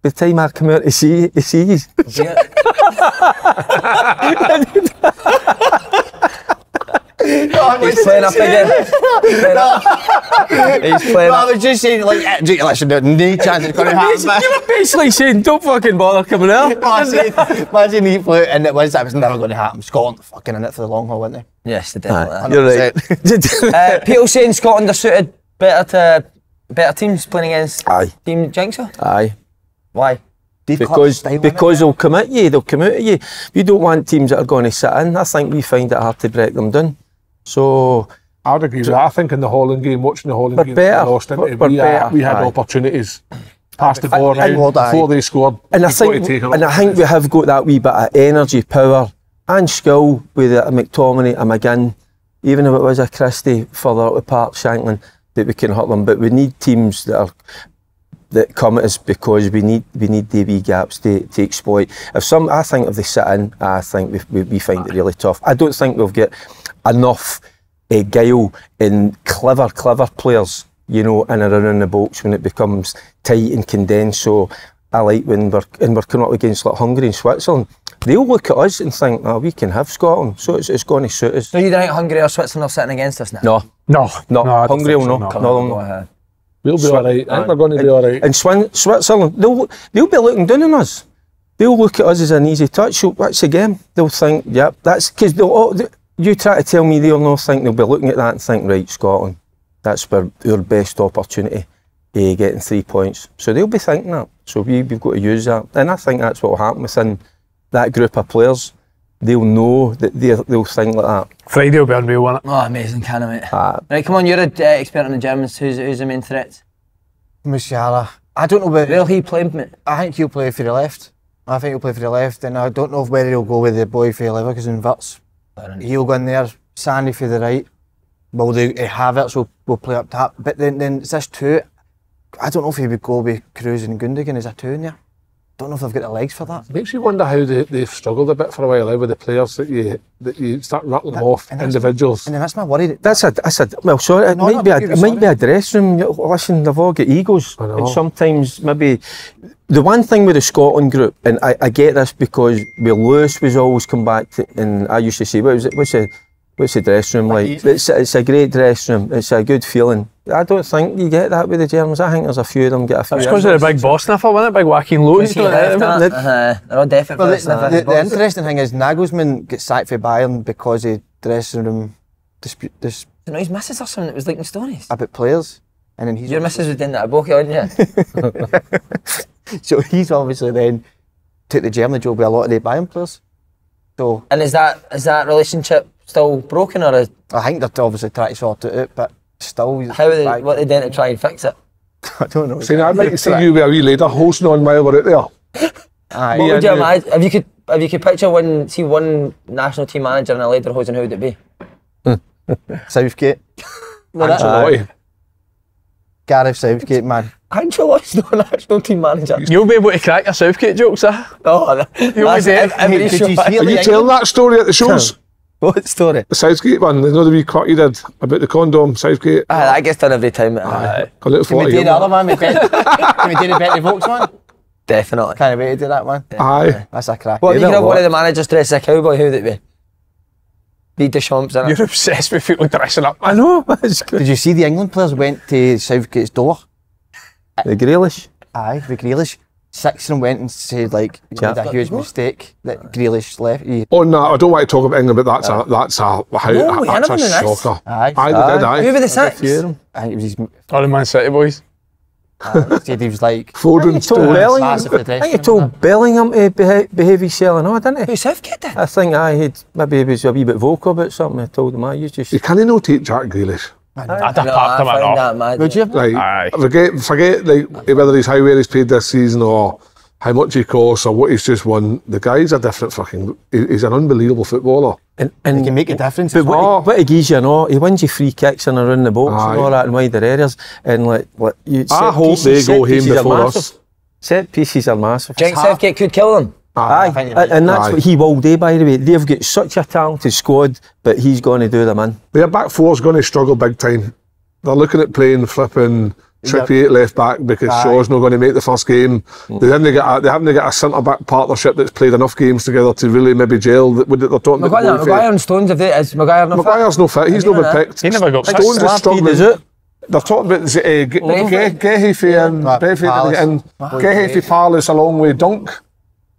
By the time I come out to see you. He's playing up again. He's playing No, I up. was just saying, like, listen, no chance it's going to happen. You were basically saying, don't fucking bother coming out. Imagine he flew, and that was never going to happen. Scotland fucking in it for the long haul, weren't they? Yes, they definitely. You're right. People saying Scotland are suited better teams playing against Aye. Team Jinxer. Aye. Why? Because they'll come at you, they'll come out at you. You don't want teams that are going to sit in. I think we find it hard to break them down. So I would agree with that. I think in the Holland game, watching the Holland We're game, better. they lost, didn't We're we? better. We had Aye. opportunities. Passed the ball And around what I- before they scored. And I You've got to think, take it and up. I think we have got that wee bit of energy, power, and skill with a McTominay, a McGinn, even if it was a Christie further up the park, Shanklin, that we can hurt them. But we need teams that come at us because we need the wee gaps to exploit. I think if they sit in, I think we find it really tough. I don't think we'll get enough guile and clever players, you know, in and around the box when it becomes tight and condensed. So I like when we're coming up against like Hungary and Switzerland. They'll look at us and think, oh, we can have Scotland, so it's going to suit us. So you don't think Hungary or Switzerland are sitting against us now? No, I don't Hungary think will so, not. no. No, Go ahead. We'll be all right. I think we're going to be all right. And Switzerland, they'll be looking down on us. They'll look at us as an easy touch. So that's the game. They'll think, yep, that's because you try to tell me they'll not think, they'll be looking at that and think, right, Scotland, that's our best opportunity getting 3 points. So they'll be thinking that. So we've got to use that. And I think that's what will happen within that group of players. they'll know that they'll think like that. Friday will be unreal, won't it? Oh, amazing, can't I, mate? Right, come on, you're an expert on the Germans. Who's the main threat? Musiala. I don't know whether Will he play, mate? I think he'll play for the left. I think he'll play for the left, and I don't know whether he'll go with the boy for Leverkusen, Wirtz. He'll go in there, Sandy for the right. Well, Havertz will play up top. But then it's this two. I don't know if he would go with Kroos and Gundogan as a two in there. Don't know if they've got the legs for that. Makes you wonder how they've struggled a bit for a while with the players that you start rattling off, individuals. And then that's my worry. Well, sorry, it might be a dressing room. Listen, they've all got egos, and sometimes maybe the one thing with the Scotland group, and I get this because Lewis was always come back to, and I used to say, what's the dressing room like? It's a great dressing room. It's a good feeling. I don't think you get that with the Germans. I think there's a few of them get a few. That's because they're a big boss sniffer, wasn't it? Big Joachim Low. They're all definitely. Well, the interesting thing is Nagelsmann gets sacked for Bayern because of dressing room dispute. No, his missus or something that was leaking stories about players, and then your missus was doing that at Boki, wasn't you? So he's obviously then took the German job with a lot of the Bayern players. So and is that relationship still broken, or is I think they're obviously trying to sort it out, but still. How are they? What are they doing to try and fix it? I don't know. See, I'd like to see you with a wee later hosting on while we're out there. Aye. What would you imagine if you could picture one national team manager and a later hosting? Who would it be? Southgate. Ancelotti. Gareth Southgate, man. Ancelotti's not a national team manager. You'll be able to crack your Southgate jokes, No, you'll be dead. Are you telling that story at the shows? What story? The Southgate one, you know the wee cut you did about the condom, Southgate. That gets done every time. A little Can we do the other one? Can we do the Betty Vokes one? Definitely. Can't wait to do that one. Aye. That's a crack. What if you could have one of the managers dressed as a cowboy? Who would it be? Be Deschamps, innit? You're obsessed with people dressing up. I know. That's good. Did you see the England players went to Southgate's door? The Grealish. Aye, with Grealish. 6 of them went and said like you made a huge mistake that Grealish left. Oh no, I don't want to talk about England, but that's a shocker. Aye. Aye. Who were the 6? I think it was his. All the Man City boys. Said he was like. Foden, I think he told Bellingham to behave himself and all, didn't he? Who, Southgate did? I think maybe he was a wee bit vocal about something. I told him, you just. You can't not take Jack Grealish. I'd have packed him off. Would you? Like, forget like whether he's how well he's played this season or how much he costs or what he's just won. The guy's a different fucking. He's an unbelievable footballer. And he can make a difference. But what he gives you, he wins you free kicks and around the box and all that in wider areas. And like you. I hope they go home before us. Set pieces are massive. Do you think Southgate could kill them? Aye, and that's what he will do, by the way. They've got such a talented squad, but he's going to do them in. Their back four's going to struggle big time. They're looking at playing flipping Trippier at left back because Shaw's not going to make the first game. They haven't got a centre back partnership that's played enough games together to really maybe gel. They're talking about Maguire and Stones. Is Maguire not fit? Maguire's no fit. He's not been picked. He never got picked. Stones is struggling. They're talking about Gehi for Brentford and Gehi for Palace along with Dunk.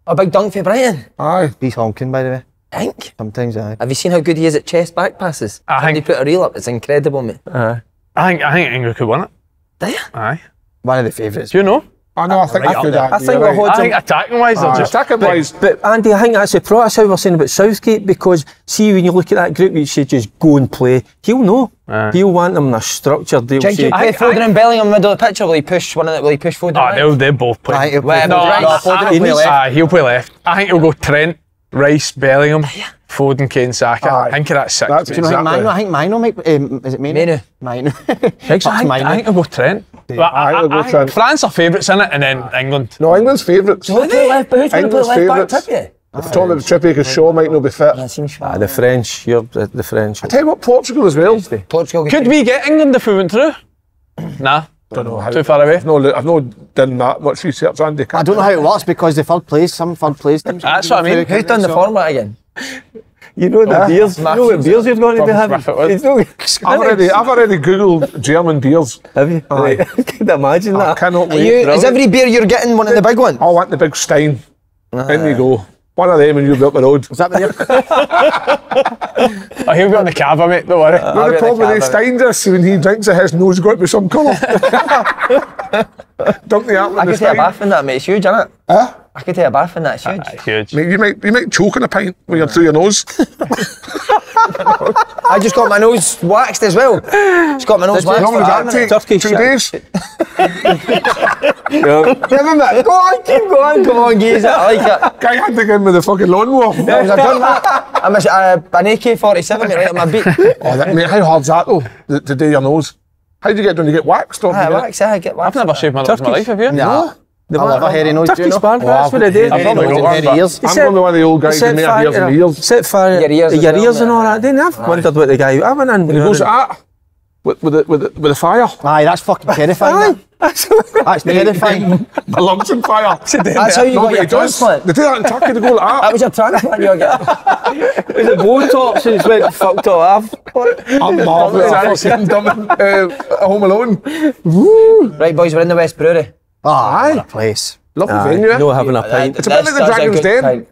A big dunk for Brighton. Aye. He's honking, by the way. Think. Sometimes, aye. Have you seen how good he is at chest back passes? He put a reel up. It's incredible, mate. I think England could win it. Do you? Aye. One of the favourites. Do you know? I know. I think attacking wise, they're just attacking wise. But Andy, I think that's the pro. That's how we're saying about Southgate, because see when you look at that group, you should just go and play. He'll know. He'll want them in a structured deal. Do you think Foden and Bellingham in the middle of the pitch, or will he push one of them? Will he push Foden? They'll both play. He'll play left. He'll play left. I think he'll go Trent, Rice, Bellingham, Foden, Kane, Saka. I think that's 6. Do you know I think Mino might. Is it Mino? Mino. I think he'll go Trent. I think France are favourites in it, and then England. No, England's favourites. Who's going to play left back? Trippier. They're talking about Trippier because Shaw might not be fit. The French, the French. I tell you what, Portugal as well. Could we get England if we went through? Nah. Don't know how. Too far away. I've not done that much research, Andy. I don't know how it works because the third place, some third place teams. That's what I mean. Who's done the format again? You know the beers. You know what beers you're going to be having. I've already googled German beers. Have you? I can imagine that. I cannot wait. Is every beer you're getting one of the big ones? I want the big Stein. In you go. One of them and you'll be up the road. Is that the He'll be on the cava, mate, don't worry. The problem with Steins is when he drinks it, his nose got to be some colour. Dunk the apple I in the can see a Stein. bath in that, mate. It's huge, isn't it? Huh? I could take a bath in that, it's huge. Huge. Mate, you might choke on a pint when you're through your nose. I just got my nose waxed as well. Just got my nose waxed. How long for did that that take? 2 days? Keep going, come on, geez, I like it. Guy had to get him with the fucking lawnmower. That was a gun, that. I'm an AK-47 right on my beat. Mate, how hard's that though, to do your nose? How do you get done? You get waxed or? I wax, I get waxed. I've never shaved my nose in my life, have you? Nah. I love a hairy nose, do you Turkish know? band, that's what it is. I've probably got one, Hairy ears. I'm going to be one of the old guys who may have ears in the ears. Sit for Your ears as your well, ears and yeah. all that. Then I've wondered what the guy I went in. He goes at that with the fire. Aye, that's fucking terrifying. That's terrifying. The lumps in fire. That's how you No, got but your he does. transplant. They do that in Turkey, they go like That that. was your transplant you were getting. Was it Botox and it's went fucked all off? I'm marvellous. I've never seen them at Home Alone. Right, boys, we're in the West Brewery. Ah, what a place. Lovely venue, eh? No having a pint. It's a bit like the Dragon's Den.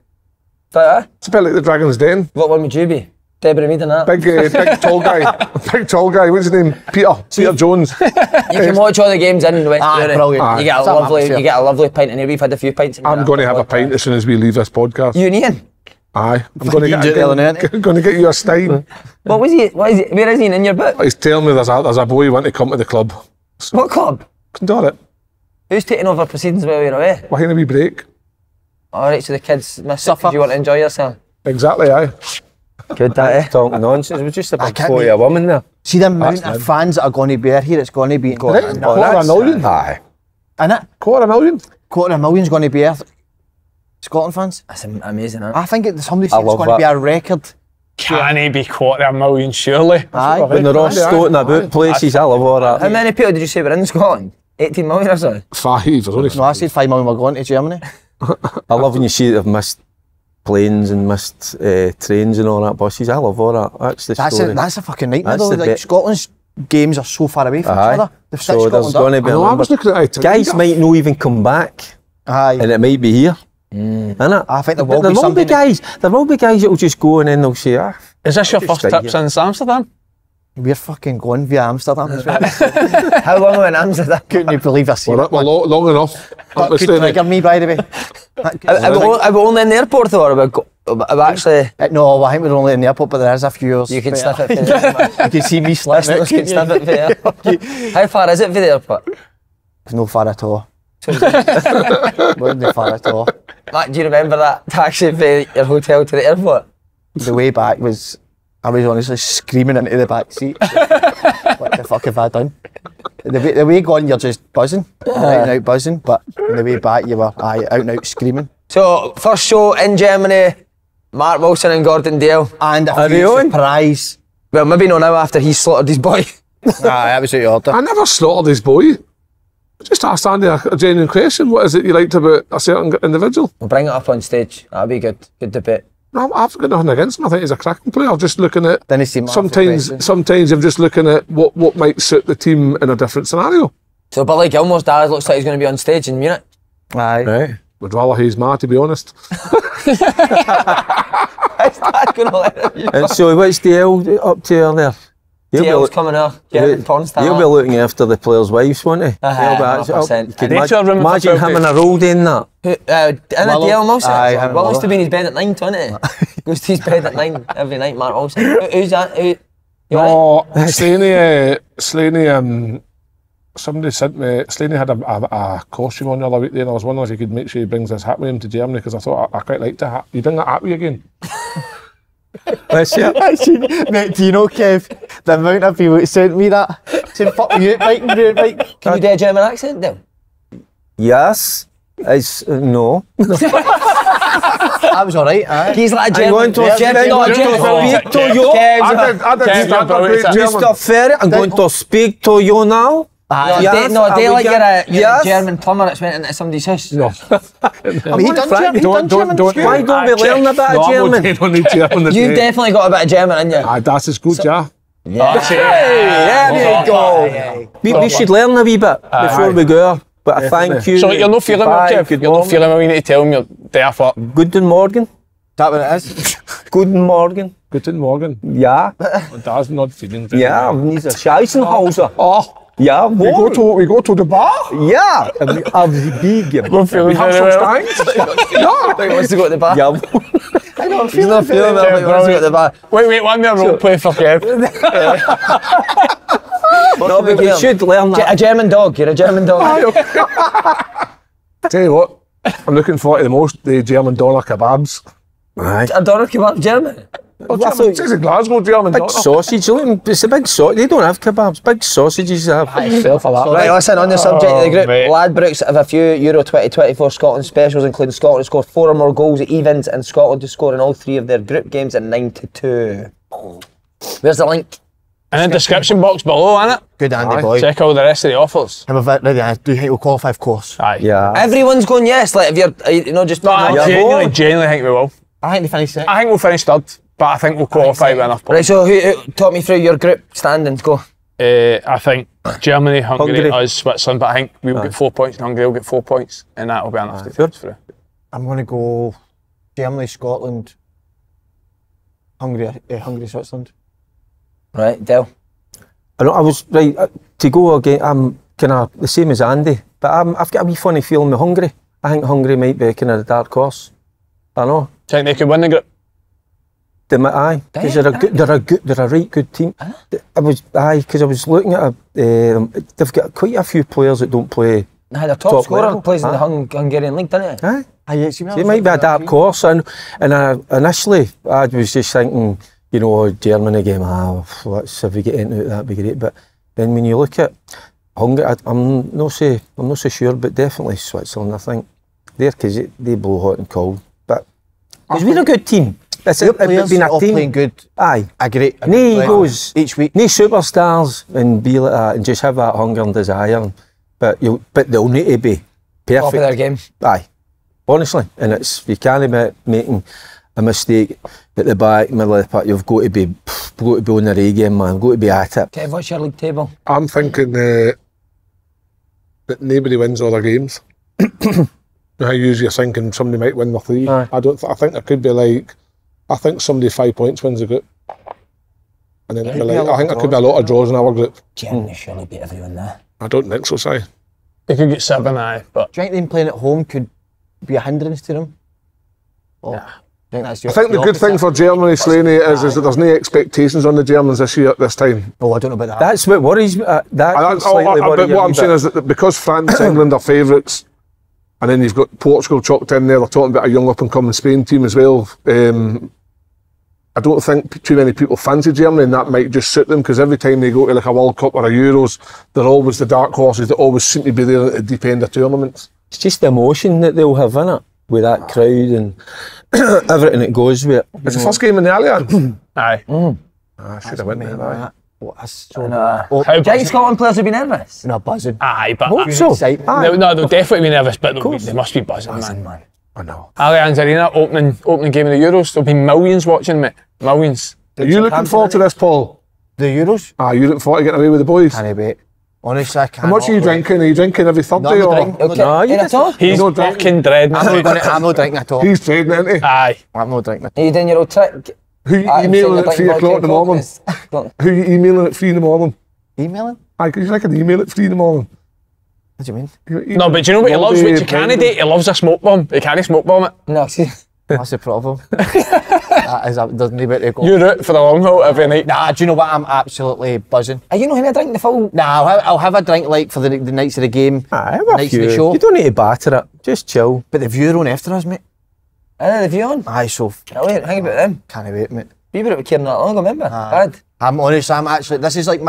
But, It's a bit like the Dragon's Den. what one would you be? Deborah Mead and that. Big tall guy. Big tall guy. What's his name? Peter Jones. You can watch all the games in the West Brewery. Brilliant. You get a It's a lovely, atmosphere. you get a lovely pint in here. We've had a few pints in here. I'm going to have a pint as soon as we leave this podcast. You and Ian? Aye. I'm going to You do it the other night, get going to get you a stein. What was he? What is he? Where is he in your book? He's telling me there's a boy who want to come to the club. What club? Can do it. Who's taking over proceedings while we're away? We're having a wee break. Alright, so the kids miss it Suffer. because you want to enjoy yourself. Exactly, aye. Good, that, eh? Talking nonsense. It was just a big can't photo be- of a woman there. See the amount mad. of fans that are going to be here, it's going to be Quarter of a nuts. million. Aye. Innit? Quarter of a million. £250,000 going to be here. Scotland fans. That's amazing, huh? I think somebody said it's love going to be that. a record. Can he be $250,000, surely? Aye. When they're all stoating about places, I love all How that. many people did you say were in Scotland? 18 million or so? 5. There's only No, I said 5 million were going to Germany. I love when you see that they've missed planes and missed trains and all that, buses. I love all that. That's the story. That's a fucking nightmare That's though. the Like bit. Scotland's games are so far away from each Aye. other. They've set So there's Scotland going to up. be a I know, I number. was looking at it. Guys might not even come back, Aye. and it might be here. Innit? I think there But will be something. guys. There will be guys that will just go and then they'll say, ah, Is this your Just first right trip here. since Amsterdam? We're fucking going via Amsterdam as well. How long were we in Amsterdam? Couldn't you believe I seen We're it? long enough. That could trigger me, by the way. Are we only in the airport though, or are we actually... No, I think we're only in the airport, but there is a few years. You can better. sniff it for the You can see me slipping out. listeners can sniff it for you. How far is it for the airport? It's no far at all. Wasn't no far at all. Matt, do you remember that taxi from your hotel to the airport? The way back was, I was honestly screaming into the back seat. What the fuck have I done? The way going, you're just buzzing, out and out buzzing, but on the way back, you were out and out screaming. So, first show in Germany, Mark Wilson and Gordon Dale. And a Are they few on? surprise. Well, maybe not now after he slaughtered his boy. That was out of order. I never slaughtered his boy. Just asked Andy a genuine question. What is it you liked about a certain individual? We'll bring it up on stage. That'll be good. Good debate. No, I've got nothing against him. I think he's a cracking player. I'm just looking at Didn't see Mark for question. sometimes I'm just looking at what might suit the team in a different scenario. So, Billy Gilmore's dad looks like he's going to be on stage in Munich. Aye. right. Would rather he's mad, to be honest. How's that going to let him? And so what's DL up to there? DL's coming up. German porn star. He'll be looking after the players' wives, won't he? Aye, He'll be- 100%. You could Nature room imagine for him in a role doing that. In a Willow. DL Wilson? Aye, him and Well, used Willow. to be in his bed at 9, don't he? Goes to his bed at 9 every night, Mark Wilson. Who's that? You No, Slaney, somebody sent me, Slaney had a costume on the other week there, and I was wondering if he could make sure he brings his hat with him to Germany, because I thought I quite liked the hat. You bring that hat with you again? Let's see it. Mate, do you know, Kev, the amount of people that sent me that? Saying, fuck you, Mike, Mike. Can you do a German accent, Dale? Yes. It's no. That was alright, aye. He's like a I'm German. going to German, not a German. speak to you. I did stand up great German. Mr. Ferry, I'm going to speak to you now. No, Yes, no, they are we like you're a yes. German plumber that's went into somebody's house. No. I mean, he done German, he done German. Why don't we learn a bit of German? Don't need German. You definitely got a bit of German in you. Aye, das ist gut, ja. There you go. We should learn a wee bit before we go. But I thank you. So you're not feeling Bye, it, Kev? good You're not morning. feeling it, we need to tell him you're there for... Guten Morgen. That what it is? Guten Morgen. Guten Morgen. Ja. Und da ist not feeling very Ja, well. dieser Scheißenhauser. Oh, Yeah, We go to the bar. Yeah, of the big. We're feeling We have very some well. steins. He wants to go to the bar. Yeah, I know, he's not feeling well, but he wants to go to the bar. Wait, one more role play for Kev. No, but you should learn that. A German dog, you're a German dog. Tell you what, I'm looking forward to the most, the German doner kebabs. Aye. A doner kebab, German. It says a Glasgow German Big doner. sausage, look, it's a big sausage. They don't have kebabs, big sausages they have. Fair for that. Right, listen, on the subject of the group, mate. Ladbrokes have a few Euro 2024 Scotland specials, including Scotland to score 4 or more goals at evens and Scotland to score in all 3 of their group games at 9-2. Where's the link? In the description box below, innit? Good Andy boy. Check all the rest of the offers. I'm a bit ready. Do you think we'll qualify, of course? Aye. Yeah. Everyone's going yes, like if you're not just... No, I Yeah, genuinely think we will. I think they finished second. I think we'll finish third, but I think we'll qualify with enough Right, points. so who talk me through your group standings, go. I think Germany, Hungary, Hungary. us, Switzerland, but I think we'll get 4 points and Hungary will get 4 points, and that will be enough to Good. get us through. I'm going to go Germany, Scotland, Hungary, Switzerland. Right, Del. I know I was right to go again. I'm kind of the same as Andy, but I've got a wee funny feeling with Hungary. I think Hungary might be kind of the dark horse. I know. Think they could win the group? They might, aye, because they're a right good team. Because I was looking at they've got quite a few players that don't play. Nah, the top Top scorer level. plays in the Hungarian league, doesn't he? Aye. It It might be a dark horse, and initially I was just thinking, you know, Germany game. If we get into it, that'd be great. But then when you look at Hungary, I'm not so sure, but definitely Switzerland. I think they're because they blow hot and cold. But because we're a good team. It's players been a all team. playing good. Aye. A great Nee player egos. each week. No superstars and be like that and just have that hunger and desire. But they'll need to be perfect. Top of their game. Aye, honestly, and you can't be making a mistake at the back, middle of the park. You've got to be on the A game, man. You've got to be at it. Kev, what's your league table? I'm thinking that nobody wins all their games. How usually you're thinking somebody might win the 3. Aye. I think there could be I think somebody 5 points wins the group. And then it'd be I think there could be a lot of draws in our group. Germany surely beat everyone there. I don't think so, Si. They could get 7, aye, but Do you think them playing at home could be a hindrance to them? Or do you think that's I think the good thing for Germany, Slaney, is that there's no expectations on the Germans this time. Oh, I don't know about that. That's what worries me. That slightly But worries what I'm me, saying is that because France, England are favourites, and then you've got Portugal chalked in there, they're talking about a young up-and-coming Spain team as well. I don't think too many people fancy Germany, and that might just suit them, because every time they go to like a World Cup or a Euros, they're always the dark horses that always seem to be there at the deep end of tournaments. it's just the emotion that they'll have in it with that crowd and everything that goes with it. It's the first game in the Allianz. aye. I should have went there. Aye. Oh, that's so... How Oh, do you think Scotland players would be nervous? no, buzzing. Aye, but Hope so. Exciting. Aye. they'll definitely be nervous, but they must be buzzing, man. I know. Allianz Arena, opening game of the Euros, there'll be millions watching, mate. Millions. Are you looking forward to this, Paul? The Euros? You looking forward to getting away with the boys? Can't wait. Honestly, I can't. How much are you drinking? Are you drinking every Thursday? No, Or? I'm Okay. No, you Ain't at all? He's No drink. fucking dreading it. I'm not drinking at all. He's trading, isn't he? Aye. I'm not drinking at Are you doing your old trick? Who you I'm saying emailing you're at 3 drinking o'clock in the morning? vodka. Who you emailing at 3 in the morning? all. Emailing? Because you can email at 3 in the morning. What do you mean? No, but do you know what he loves, which you can't do? He loves a smoke bomb. He can't smoke bomb it. No, see. That's the problem. Doesn't need to go. You're out for the long haul every night. Nah, do you know what? I'm absolutely buzzing. Are you not having a drink the full? Nah, I'll have a drink like for the nights of the game, Aye, have a nights of few. the show. You don't need to batter it. Just chill. But the view are on after us, mate. The view on? Aye, so Brilliant, hang about them. can't wait, mate. We were at Kieran not long ago, remember? Bad. I'm honest, I'm actually, this is like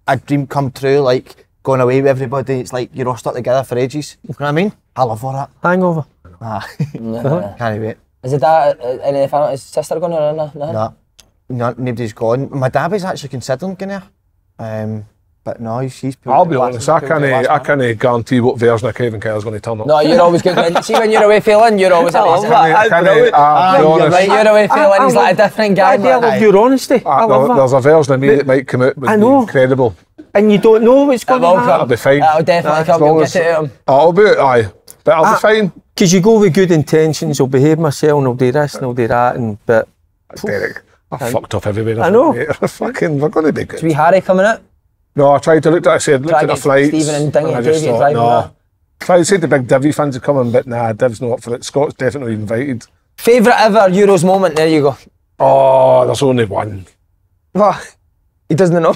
a dream come true, like going away with everybody. It's like you're all stuck together for ages. You know what I mean? I love all that. Hangover. Can't wait. Is it that, any of the family, is sister going or no? No, nobody's gone. My dad was actually considering going there. But no, he's I'll be honest, I can't guarantee what version of Kevin Kerr's going to turn up. No, you're always good. See, when you're away feeling, you're always amazing. You're away feeling, he's like a different guy. I love your honesty. I love that. There's a version of me that might come out would I be know. incredible. And you don't know what's going to will happen. That'll be fine. That'll definitely come, you'll get it out of him. I'll be aye. But I'll be fine. Because you go with good intentions, I'll behave myself and I'll do this and I'll do that. Derek, I fucked off everywhere. I know. We're going to be Is good. wee Harry coming out? No, I tried to look at it, I said, looked Try at the to get flights. Stephen and Dingy, I just Davey thought, driving no. that. Tried to say the big Divvy fans are coming, but nah, Div's not up for it. Scott's definitely invited. Favourite ever Euros moment? There you go. Oh, there's only one. What? He doesn't know.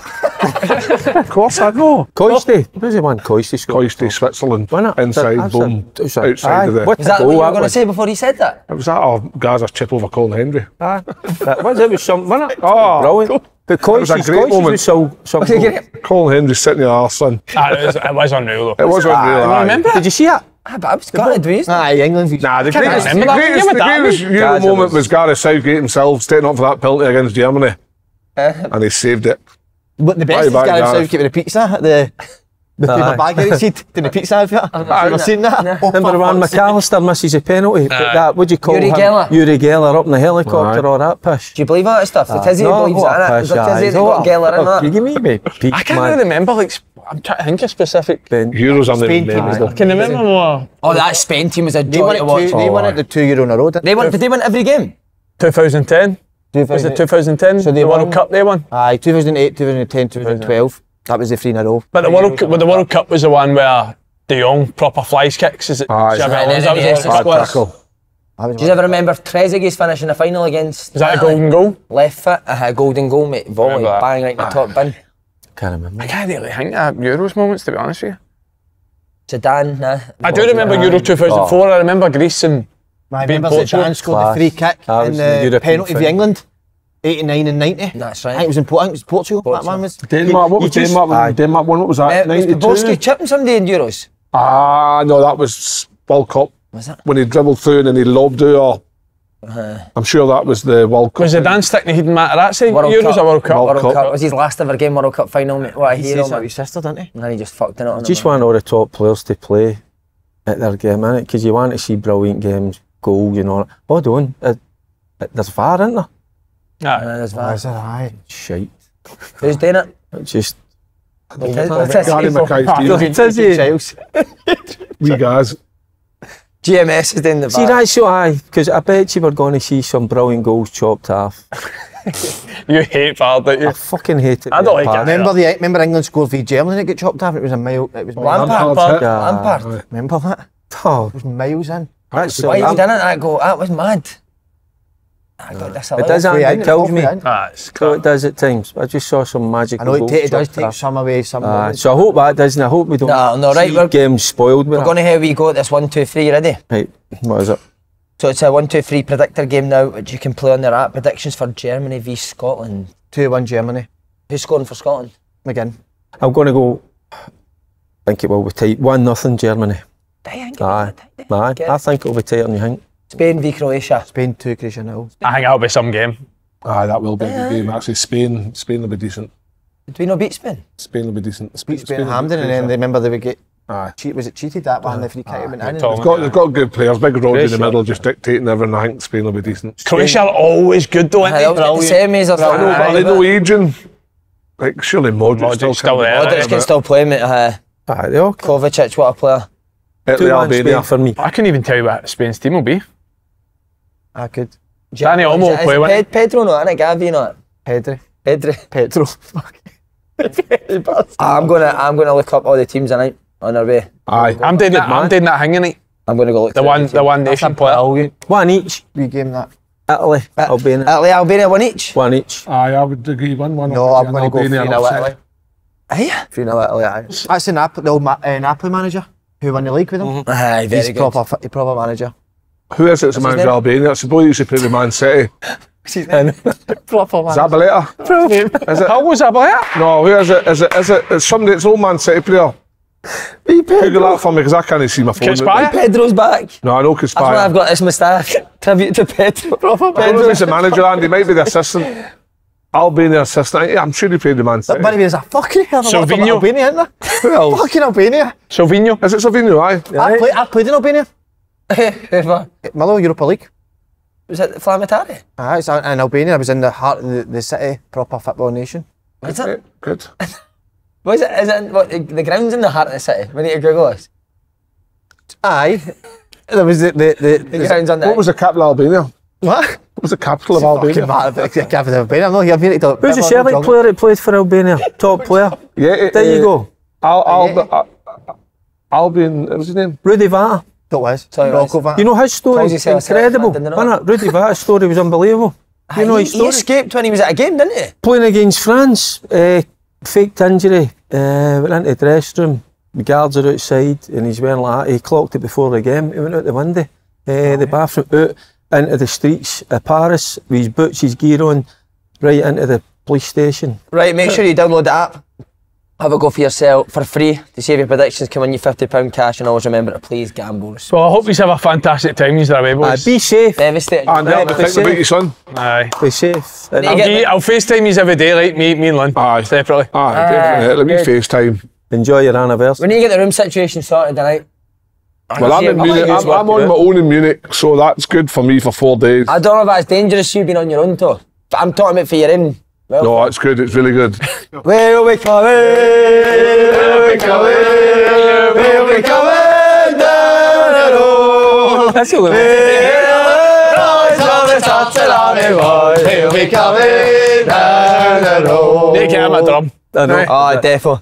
Of course I know. Coisty. Who's the one? Coisty. Coisty, Switzerland. Wasn't it? Inside, That's boom. outside. Outside of the... What Is that a what you goal were going to was. say before he said that? It was that or Gaza's chip over Colin Hendry. Aye. That was, it was something, wasn't it? Oh, Brilliant. But was a Coisty's great moment. was so something. Colin Hendry sitting in the arse, son. It was unreal though. It was unreal. aye. Remember Did you see it? Ah, but I was gutted, wasn't I? Aye, England. Nah, the Can't greatest, remember that. Yeah, but that was- Euro Gaza moment was- was Gareth Southgate himself standing up for that penalty against Germany. And he saved it. But the best Right is back, Gareth Gareth. Southgate with the pizza at the paper bag outside. Did the pizza have it? Have you ever seen that? Oh, Remember for when fuck's sake. McAllister misses a penalty? But that, what do you call Yuri him? Geller. Yuri Geller up in the helicopter, Aye. all that pish. Do you believe all that stuff? The Tizzy No, believes what a that, pish, innit? The aye. Tizzy that Oh, got Geller in that. You give me a peak, I can't man. really remember. Like, I'm trying to think of specific. Euros are Spain team memorable. was Can you remember more? Oh, that Spain team was a They joy won to it watch. they won it the 2 Euro in a row, didn't They won, did they win every game? 2010. Was it 2010? So they the won- World Cup they won. Aye, 2008, 2010, 2012. That was the 3 in a row. But the World Cup was the one where De Jong proper flies kicks. Is it? Aye. Xavi Right, Alonso? and then That was the the Essex squad. Tackle. That was Do you ever remember Trezeguet's finish in the final against Was that a Italy? golden goal? Left foot, a golden goal, mate. Volley, Remember that. bang right in the top bin. Can't remember. I can't really think of Euros moments, to be honest with you. Zidane, nah. I do remember Euro 2004. I remember Greece and I beat remember Portugal. Zidane scored Class. the free kick That and was the the European penalty for final. England. 89 and 90. That's I think right. it was in Portugal. That man was. Denmark, what was Denmark? Denmark one, what was that? Was 92? Boski chipping somebody in Euros? Ah, no, that was World Cup. Was it? When he dribbled through and then he lobbed out. I'm sure that was the World Cup. Was Zidane sticking the Materazzi World Euros Cup. or World Cup? World World Cup. Cup was his last ever game World Cup final, mate. What a He hero, says that man. with his sister, didn't he? And then he just fucked it on him. Just man. want all the top players to play at their game, innit? Because you want to see brilliant games, goals, you know. Hold on, there's VAR, isn't there? There's VAR. Is it? Aye. Shite. Who's doing it? It's just Gary Mackay, Tizzy. Giles. wee guys. GMS is doing the See, VAR. that's so aye, because I bet you were going to see some brilliant goals chopped off. You hate VAR, don't you? I fucking hate it. I don't like it. Remember England scored v Germany and it got chopped off? It was a mile. It was miles. Lampard. Lampard. Lampard. Remember that? Oh, It was miles in. that's Why so. he done it? That go. That was mad. I got this. It does, Halfway it in, kills me. halfway in. Ah, it's So it does at times. I just saw some magic. I know it does take some away, some moments. So I hope that doesn't. I hope we don't. No, right, see we're- games spoiled with We're going to have we go at this 1, 2, 3. Ready? Right, what is it? So it's a 1, 2, 3 predictor game now, which you can play on the app. Predictions for Germany v Scotland. 2-1 Germany. Who's scoring for Scotland? Again. I'm going to go. I think it will be tight. 1-0 Germany. Dang, Aye, aye. I think it'll be tighter than you think. Spain v Croatia. Spain 2, Croatia 0. I think that'll be some game. Aye, that will be a good game. Actually, Spain will be decent. Did we not beat Spain? Spain will be decent. Beat Spain at will be Hampden and then decent. they remember they would get Aye. was it cheated that one? The free kick went in. Tom. They've got good players. Big Rodri in the Croatia. middle, just dictating everything. I think Spain will be decent. Croatia are always good though, aren't They'll they? get the semis or I know, something. but are they no aging? Like, surely Modric's Modric's still coming there, back. Modric can still play, mate. Aye, they all. Kovacic, what a player. Italy, 2-1 Albania. Spain for me. I couldn't even tell you what Spain's team will be. I could. Danny Olmo will play, won't he? Pedro not, innit? Gavi not. Pedri. Pedri. Pedro. I'm gonna look up all the teams tonight on our way. Aye. I'm doing that thing, innit? I'm gonna go look. The one nation player. One each. We game that. Italy, Albania. Italy, Albania, one each. One each. Aye, I would agree. 1-1. No, I'm going to go Albania 3-0 upset. Italy. Aye. 3-0 Italy, aye. That's the Napoli manager who won the league with him. Aye, very He's good. proper manager. Who is it that's the manager name? of Albania? It's the boy who used to play with Man City. Proper Zabaleta? Is it? How was that player? No, who is it? Is it? It's somebody. It's an old Man City player. Google that for me because I can't see my phone. Kispaya? Pedro's back. No, I know That's why Kispaya. I've got this moustache. Tribute to Pedro. I don't know if he's the manager, and he might be the assistant. Albania assistant. Yeah, I'm sure he played the Man City. But there's a fucking hell of a lot from Silvinho. Albania, isn't there? Who else? Fucking Albania. Silvinho. Is it Silvinho? Aye. I played in Albania. Whoever. Milo, Europa League. Was it Flamitari? Aye, it's in Albania. I was in the heart of the city, proper football nation. Was it? Good. Was it? Is it what, the ground's in the heart of the city? We need to Google this. Aye. There was The ground's on What there. was the capital of Albania? What? What was the capital of Fucking Albania? mad about the capital of Albania. I'm not here. Who's the Celtic player that played for Albania? Top player? Yeah, There you go. Albion, what was his name? Rudy Vata. That was. Sorry, Rocco Rice. Vata. You know his story? Calls himself Incredible. a self-made, Wasn't it? Rudy Vata's story was unbelievable. You know his He story? escaped when he was at a game, didn't he? Playing against France, faked injury, went into the dressing room, the guards are outside and he's wearing like that. He clocked it before the game, he went out the window, the bathroom, out into the streets of Paris with his boots, his gear on, right into the police station. Right, make sure you download the app. Have a go for yourself for free to save your predictions. Come win you £50 cash, and always remember to please gamble. Well, I hope you have a fantastic time. You're away, boys. Be safe. Devastating. And Right, think about your son. Aye. Be safe. you I'll, get I'll FaceTime you every day, like me and Lynn. Aye. Separately. Aye, definitely. Let me FaceTime. Enjoy your anniversary. When you get the room situation sorted tonight. Well, I'm in Munich. I'm on my own in Munich, so that's good for me for 4 days. I don't know if that's dangerous, you being on your own tour. But I'm talking about for your in. Well, No, it's good. It's really good. we'll be coming, we'll be coming, we'll be coming down the road. That's a little We'll be coming down the road. Take care of my drum. I know. Oh, defo.